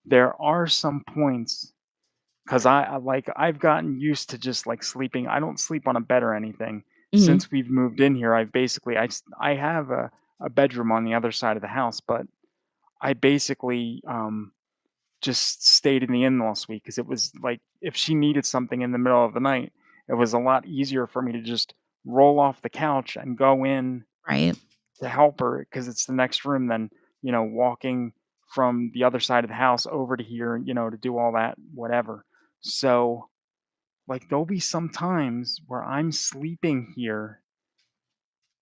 There are some points 'cause I've gotten used to just, like, sleeping. I don't sleep on a bed or anything. Mhm. Since we've moved in here, I've basically I have a bedroom on the other side of the house, but I basically, just stayed in the in-law suite because it was, like, if she needed something in the middle of the night, it was a lot easier for me to just roll off the couch and go in Right. to help her because it's the next room than, walking from the other side of the house over to here, to do all that, whatever. So, like, there'll be some times where I'm sleeping here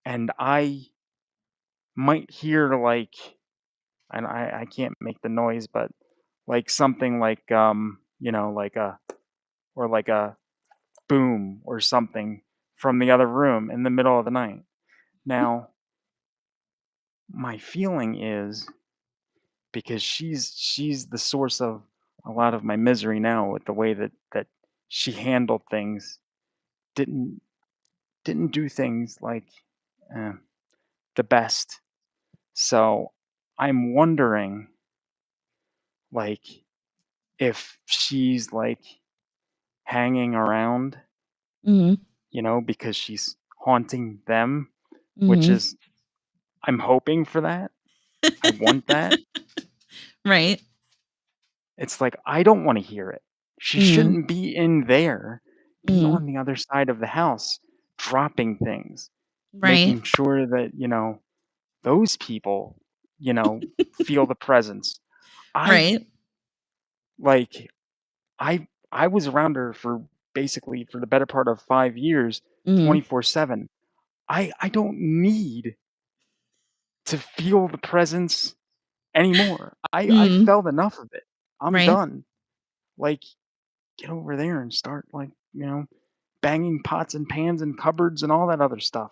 and I might hear, like, and I can't make the noise, but like something like, like a, or like a boom or something from the other room in the middle of the night. Now, my feeling is because she's the source of a lot of my misery now with the way that she handled things. Didn't didn't do things like uh, the best. So I'm wondering, like, if she's like hanging around, Mhm. because she's haunting them, which Mhm. is I'm hoping for that. I want that. Right. It's like I don't want to hear it. She Mhm. shouldn't be in there. Be Mhm. on the other side of the house, dropping things, Right. making sure that, those people, feel the presence. I Right. like I was around her for basically for the better part of 5 years, Mhm. 24/7. I don't need to feel the presence anymore. I Mhm. felt enough of it. I'm Right. done. Like, get over there and start, like, banging pots and pans and cupboards and all that other stuff.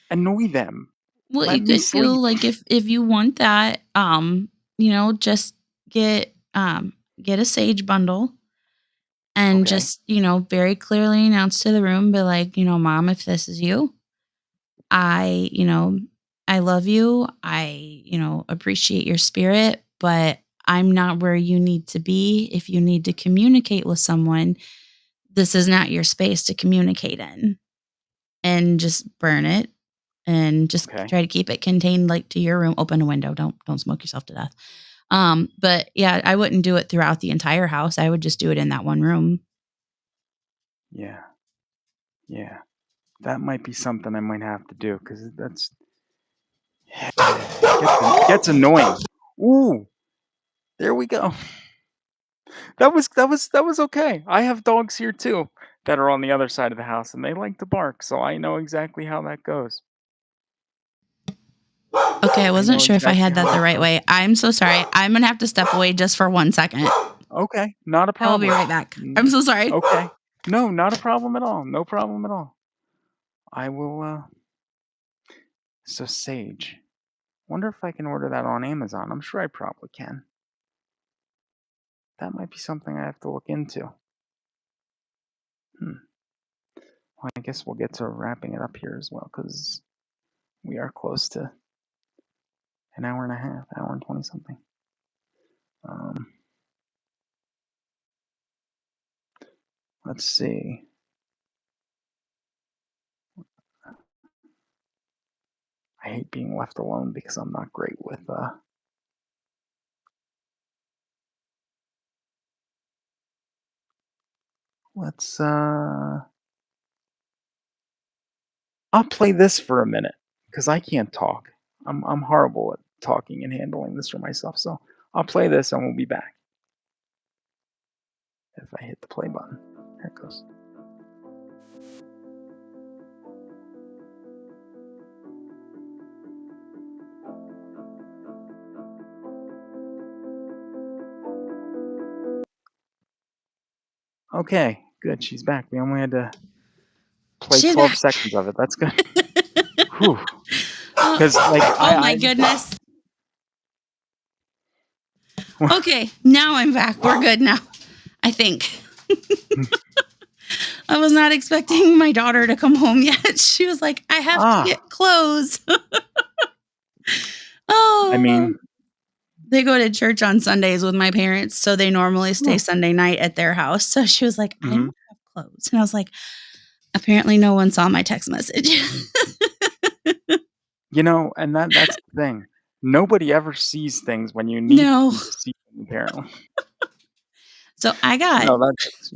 Annoy them. What Let you me could do, sleep. like, if you want that, just get a sage bundle and Okay. just, very clearly announce to the room, be like, "Mom, if this is you, I, I love you. I, appreciate your spirit, but I'm not where you need to be. If you need to communicate with someone, this is not your space to communicate in." And just burn it and just Okay. try to keep it contained, like, to your room. Open a window, don't smoke yourself to death. But yeah, I wouldn't do it throughout the entire house, I would just do it in that one room. Yeah. Yeah. That might be something I might have to do because that's gets annoying. Ooh, there we go. That was okay. I have dogs here too that are on the other side of the house, and they like to bark, so I know exactly how that goes. Okay, I I wasn't know sure if I exactly had how that the that right feels. way. I'm so sorry. I'm gonna have to step away just for 1 second. Okay, not a I will be problem. right back. I'm Mm, so sorry. okay. No, not a problem at all. No problem at all. I will, so sage. Wonder if I can order that on Amazon. I'm sure I probably can. That might be something I have to look into. Hmm. Well, I guess we'll get to wrapping it up here as well because we are close to an hour and a half, hour and 20 something. Um, let's see. I hate being left alone because I'm not great with, let's, I'll play this for a minute because I can't talk. I'm horrible at talking and handling this for myself. So I'll play this and we'll be back. If I hit the play button, there it goes. Okay, good. She's back. We only had to play She's 12 back. seconds of it. That's good. Whew. Because Oh, like oh my goodness. I Okay, now I'm back. We're good now. I think. I was not expecting my daughter to come home yet. She was like, I have to ah, get clothes. I Oh, mean, they go to church on Sundays with my parents. So they normally stay oh, Sunday night at their house. So she was like, I mhm. don't have clothes. And I was like, apparently no one saw my text message. And that's the thing. Nobody ever sees things when you need No. them to see them, apparently. So I got No, that's.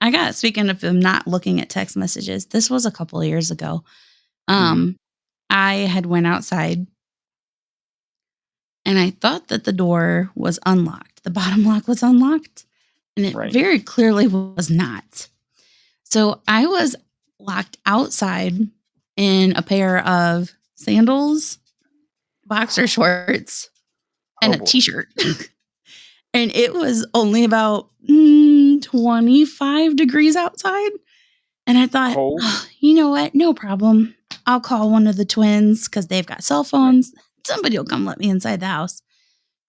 I got speaking of them not looking at text messages, this was a couple of years ago. Mhm. Um, I had went outside and I thought that the door was unlocked. The bottom lock was unlocked, and it Right. very clearly was not. So I was locked outside in a pair of sandals, boxer shorts, Oh and a boy. t-shirt. And it was only about 25 degrees outside. And I thought, Cold? oh, you know what? No problem. I'll call one of the twins because they've got cell Right. phones. Somebody will come let me inside the house.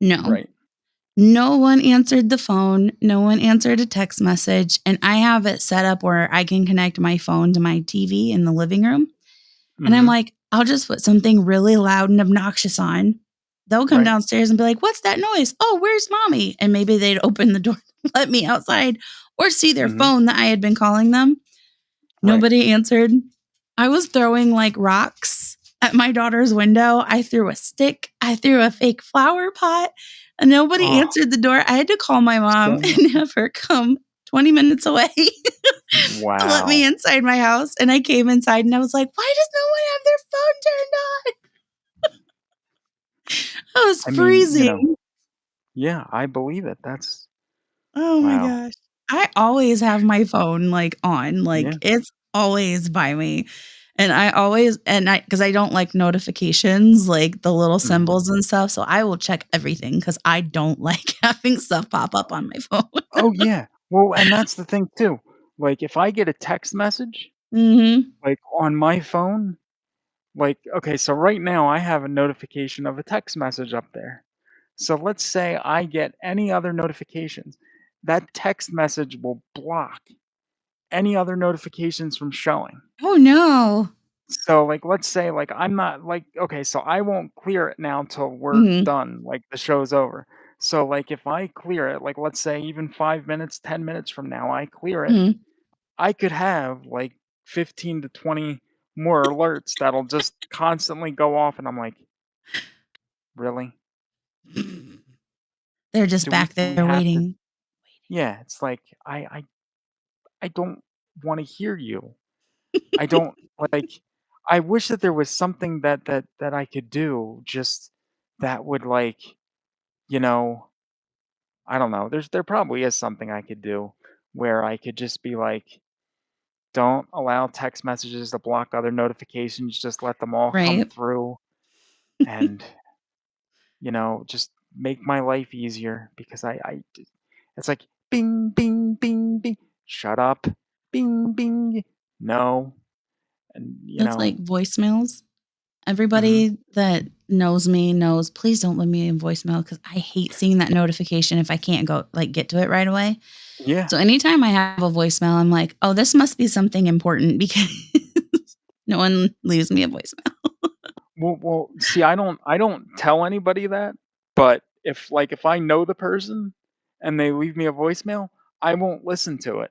No, Right. no one answered the phone. No one answered a text message. And I have it set up where I can connect my phone to my TV in the living room. And I'm Mhm. like, I'll just put something really loud and obnoxious on. They'll come Right. downstairs and be like, what's that noise? Oh, where's mommy? And maybe they'd open the door, let me outside, or see their Mhm. phone that I had been calling them. Right. Nobody answered. I was throwing like rocks at my daughter's window. I threw a stick. I threw a fake flower pot. And nobody Oh, answered the door. I had to call my mom so and have her come 20 minutes away to let me wow. inside my house. And I came inside and I was like, why does no one have their phone turned on? I was I mean, freezing. yeah, I believe it. That's Oh my wow. gosh. I always have my phone like on, Yeah. like it's always by me. And I always, and because I don't like notifications, like the little Mhm. symbols and stuff. So I will check everything because I don't like having stuff pop up on my phone. Oh, yeah. Well, and that's the thing too. Like, if I get a text message, Hmm. like, on my phone, like, okay, so right now I have a notification of a text message up there. So let's say I get any other notifications, that text message will block any other notifications from showing. Oh no. So, like, let's say, like, I'm not like, okay, so I won't clear it now till we're Hmm. done, like, the show's over. So, like, if I clear it, like, let's say even 5 minutes, 10 minutes from now, I clear it, Hmm. I could have, like, 15 to 20 more alerts that'll just constantly go off, and I'm like, "Really? They're just Do we back do we there have to?" waiting. Yeah, it's like, I don't wanna hear you. I don't like, I wish that there was something that I could do just that would, like, you know, I don't know. There probably is something I could do where I could just be like, "Don't allow text messages to block other notifications, just let them all come Right. through." and, just make my life easier because it's like bing, bing, bing, bing. Shut up. Bing, bing. No. And, That's like voicemails. mhm. Everybody that knows me knows, please don't leave me a voicemail because I hate seeing that notification if I can't go like get to it right away. Yeah. So anytime I have a voicemail, I'm like, oh, this must be something important because no one leaves me a voicemail. See, I don't tell anybody that, but if I know the person and they leave me a voicemail, I won't listen to it.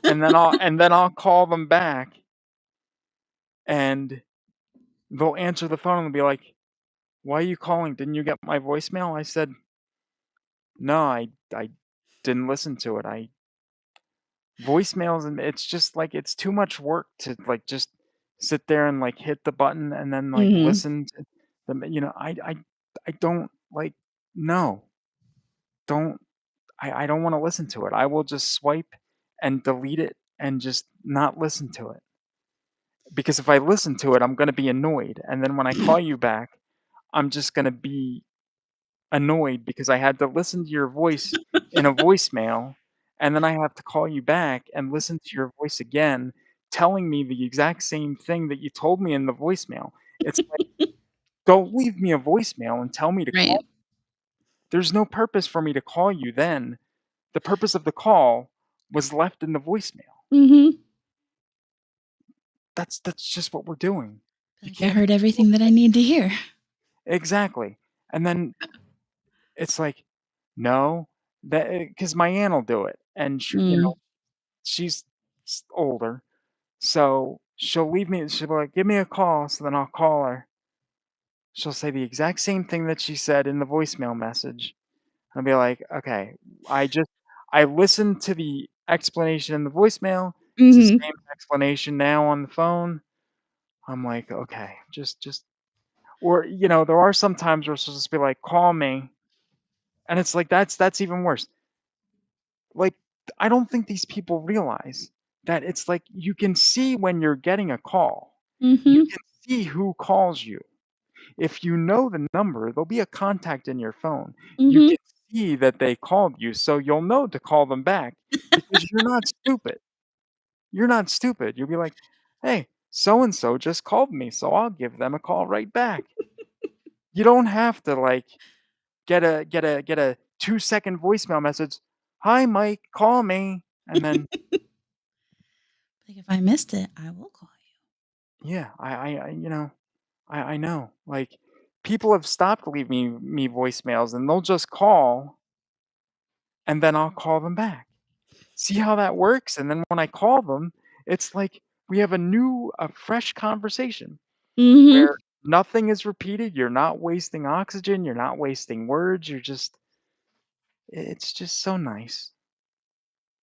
And then I'll call them back and they'll answer the phone and be like, "Why are you calling? Didn't you get my voicemail?" I said, "No, I didn't listen to it. I voicemails and it's just like it's too much work to like just sit there and like hit the button and then like Mhm. listen to them. I don't like no, don't I don't want to listen to it. I will just swipe and delete it and just not listen to it. Because if I listen to it, I'm gonna be annoyed. And then when I call you back, I'm just gonna be annoyed because I had to listen to your voice in a voicemail, and then I have to call you back and listen to your voice again, telling me the exact same thing that you told me in the voicemail. It's like, don't leave me a voicemail and tell me to Right. call. There's no purpose for me to call you then. The purpose of the call was left in the voicemail. Mhm. That's just what we're doing. You Like I can't heard everything that I need to hear. exactly. And then it's like, no, that because my aunt'll do it, and Mm. she's older, so she'll be like, "Give me a call," so then I'll call her. She'll say the exact same thing that she said in the voicemail message. I'll be like, "Okay, I just I listened to the explanation in the voicemail, it's the Mhm. same explanation now on the phone." I'm like, "Okay, just" or, there are some times where she'll just be like, "Call me," and it's like, that's even worse. Like, I don't think these people realize that it's like you can see when you're getting a call. You Mhm. can see who calls you. If you know the number, there'll be a contact in your phone. You Mhm. can see that they called you, so you'll know to call them back because you're not stupid. You're not stupid. You'll be like, "Hey, so and so just called me, so I'll give them a call right back." You don't have to like get a 2-second voicemail message. "Hi, Mike, call me," and then Like if I missed it, I will call yeah, I know. Like, people have stopped leaving me voicemails, and they'll just call, and then I'll call them back. See how that works? And then when I call them, it's like we have a fresh conversation you. where Mhm. nothing is repeated. You're not wasting oxygen. You're not wasting words. It's just so nice.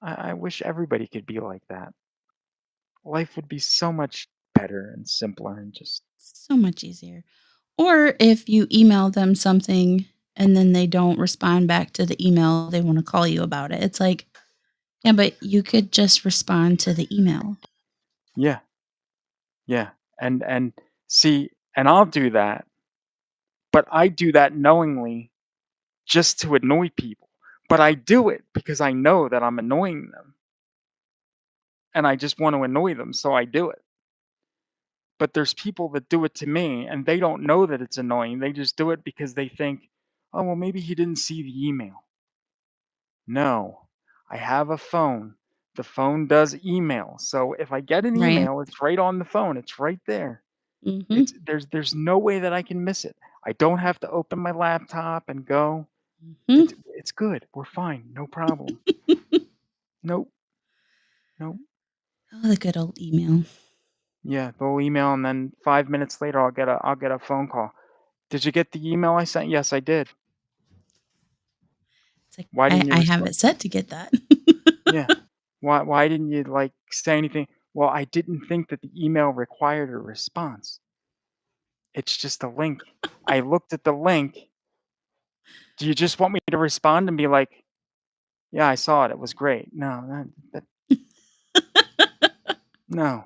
I wish everybody could be like that. Life would be so much better and simpler and just, So much easier. Or if you email them something and then they don't respond back to the email, they want to call you about it. It's like, yeah, but you could just respond to the email. yeah, yeah. And see, and I'll do that, but I do that knowingly just to annoy people. But I do it because I know that I'm annoying them and I just want to annoy them, so I do it. But there's people that do it to me and they don't know that it's annoying. They just do it because they think, "Oh, well, maybe he didn't see the email." No, I have a phone. The phone does email. So if I get an Right. email, it's right on the phone. It's right there. Mhm. There's no way that I can miss it. I don't have to open my laptop and go. Mhm. It's good. We're fine. No problem. Nope. Nope. Oh, the good old email. Yeah, they'll email and then 5 minutes later I'll get a phone call. Did you get the email I sent? Yes, I did. It's like Why didn't you I have respond? it set to get that. Yeah. Why didn't you like say anything? Well, I didn't think that the email required a response. It's just a link. I looked at the link. Do you just want me to respond and be like, "Yeah, I saw it. It was great." No, no,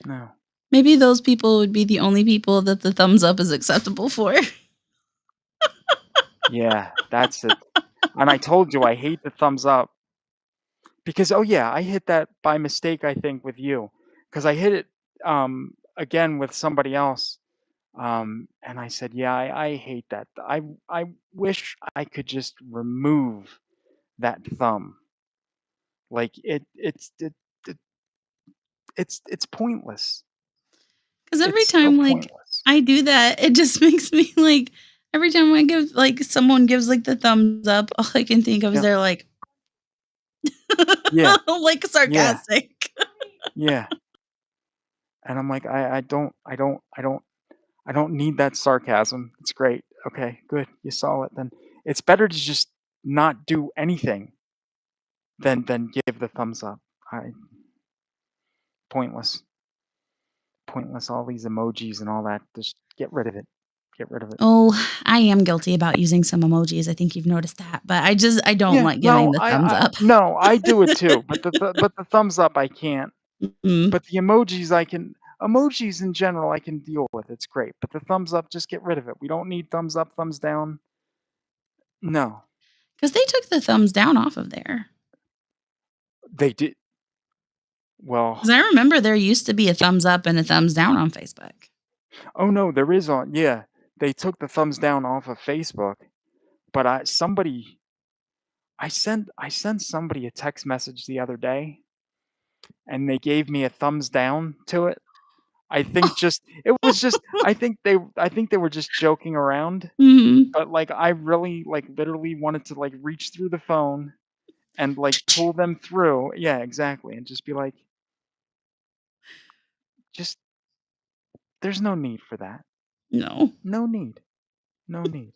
no. Maybe those people would be the only people that the thumbs up is acceptable for. Yeah, that's it. And I told you I hate the thumbs up because oh yeah, I hit that by mistake I think with you because I hit it again with somebody else. And I said, "Yeah, I hate that. I wish I could just remove that thumb. Like it it's pointless. Because every It's so time, like, pointless." I do that, it just makes me, like every time I give like, someone gives, like, the thumbs up, all I can think of is Yeah. they're like Yeah. like, Yeah. sarcastic. Yeah. And I'm like, I don't need that sarcasm. It's great. Okay, good. You saw it then. It's better to just not do anything than give the thumbs up. I pointless. Pointless. All these emojis and all that. Just get rid of it. Get rid of it. Oh, I am guilty about using some emojis, I think you've noticed that, but I don't Yeah, like giving no, the thumbs up. no, I do it too, but the thumbs up I can't. Mm, But the emojis I can emojis in general I can deal with. It's great. But the thumbs up, just get rid of it. We don't need thumbs up, thumbs down. No. 'cause they took the thumbs down off of there. They did 'Cause well, I remember there used to be a thumbs up and a thumbs down on Facebook. oh no, there is on yeah. They took the thumbs down off of Facebook, but I sent somebody a text message the other day and they gave me a thumbs down to it. I think just it was just I think they were just joking around. Mhm. But, like, I really, like, literally wanted to, like, reach through the phone and, like, pull them through yeah, exactly, and just be like, "Just there's no need for that. No. No need. No need.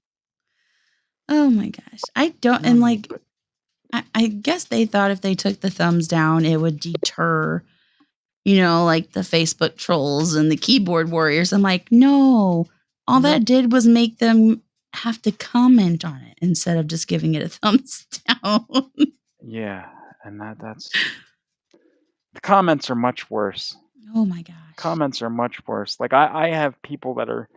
Oh my gosh. I don't No and, need." like, But I guess they thought if they took the thumbs down, it would deter, like, the Facebook trolls and the keyboard warriors. I'm like, "No. All no that did was make them have to comment on it instead of just giving it a thumbs down." yeah, and that's the comments are much worse. Oh my gosh. Comments are much worse. Like, I have people that are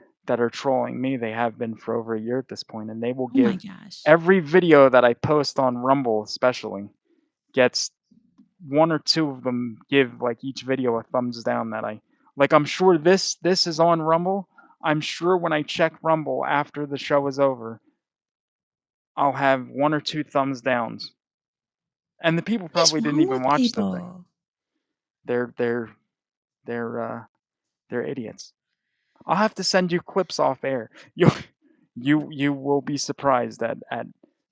trolling me, they have been for over a year at this point, and they will Oh my give gosh. every video that I post on Rumble especially gets 1 or 2 of them give, like, each video a thumbs down that I like, I'm sure this is on Rumble. I'm sure when I check Rumble after the show is over, I'll have 1 or 2 thumbs downs, and the people What is probably didn't wrong even with watch the thing. people? They're they're they're, uh, they're idiots. I'll have to send you clips off air. You will be surprised at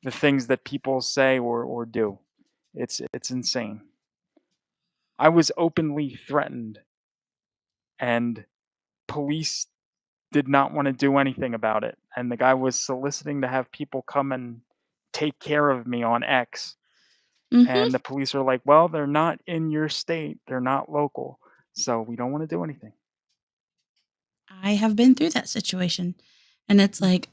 the things that people say or do. It's insane. I was openly threatened, and police did not wanna do anything about it, and the guy was soliciting to have people come and take care of me on X, and Mhm. the police are like, "Well, they're not in your state, they're not local, so we don't wanna do anything." I have been through that situation, and it's Mm, like,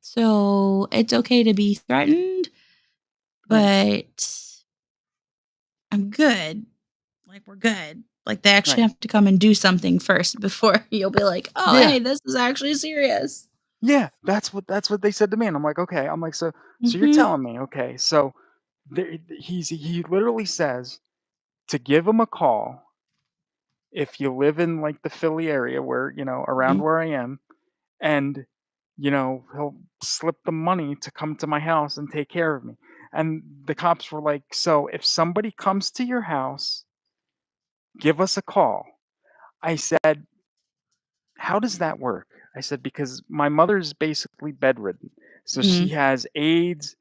so it's okay to be threatened, right, but I'm good. Like, we're good. Like, they actually right. have to come and do something first before you'll be like, "Oh, Yeah, hey, this is actually serious." yeah, that's what they said to me, and I'm like, "Okay." I'm like, "So you're Mhm. telling me, okay, so he literally says to give him a call if you live in, like, the Philly area where, around Mhm. where I am, and he'll slip the money to come to my house and take care of me." And the cops were like, "So if somebody comes to your house, give us a call." I said, "How does that work?" I said, "Because my mother's basically bedridden, so she Mhm. has aides,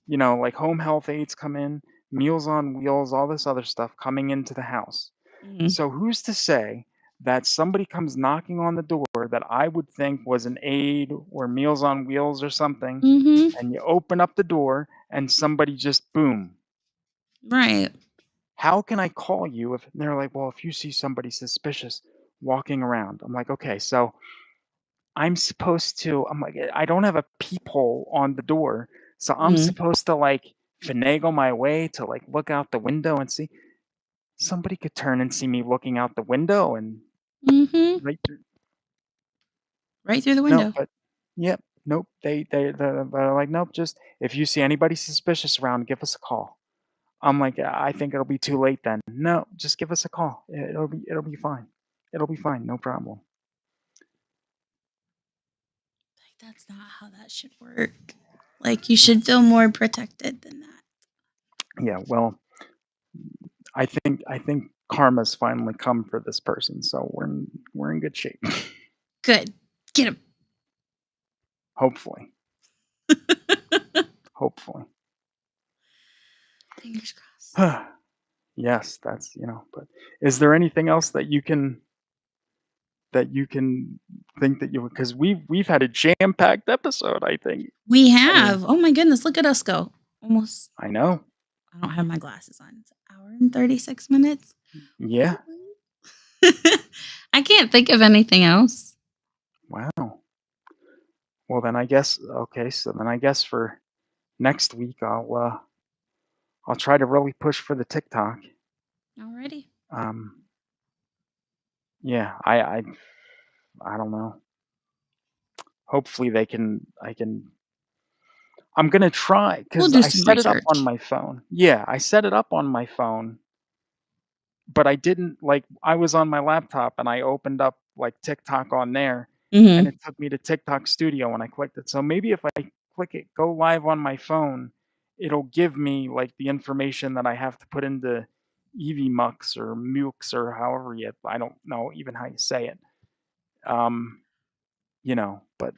like home health aides come in, Meals on Wheels, all this other stuff coming into the house. Mhm. So who's to say that somebody comes knocking on the door that I would think was an aide or Meals on Wheels or something, Mhm. and you open up the door and somebody just boom. Right. How can I call you if they're like, well, if you see somebody suspicious walking around? I'm like, okay, so I'm like, I don't have a peephole on the door, so I'm Mhm. supposed to like finagle my way to like look out the window and see somebody could turn and see me looking out the window and Mhm. right through. Right through the No, window. but yep, nope. They're like, nope. Just if you see anybody suspicious around, give us a call. I'm like, I think it'll be too late then. No, just give us a call. It'll be fine. It'll be fine. No problem. Like, that's not how that should work. Like, you should feel more protected than that. Yeah. Well, I think karma's finally come for this person, so we're in good shape. Good. Get him. Hopefully. Hopefully. Fingers crossed. Yes, but is there anything else that you can think that you, because we've had a jam-packed episode, I think. We I mean, have. Oh my goodness, look at us go. Almost. I know. I don't have my glasses on. It's an hour and 36 minutes. Yeah. I can't think of anything else. Wow. Well, then I guess, okay, so then I guess for next week I'll try to really push for the TikTok. Alrighty. Um yeah, I don't know. Hopefully I'm going to try We'll cuz do I some set it up on research. my phone. Yeah, I set it up on my phone, but I didn't, like, I was on my laptop and I opened up like TikTok on there and Mhm. it took me to TikTok Studio when I clicked it. So maybe if I click it go live on my phone, it'll give me like the information that I have to put into EVMux or Mux or however you, I don't know even how you say it. Um, but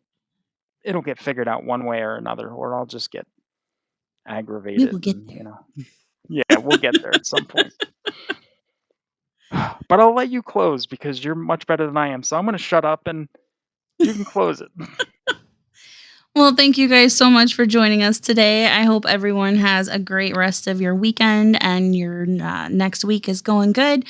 it'll get figured out one way or another, or I'll just get We aggravated will get and, there. yeah, we'll get there at some point. But I'll let you close because you're much better than I am. So I'm going to shut up and you can close it. Well, thank you guys so much for joining us today. I hope everyone has a great rest of your weekend and your next week is going good.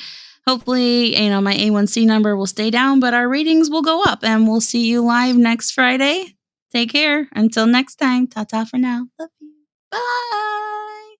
Hopefully, my A1C number will stay down, but our ratings will go up and we'll see you live next Friday. Take care. Until next time, ta ta for now. Love you. Bye.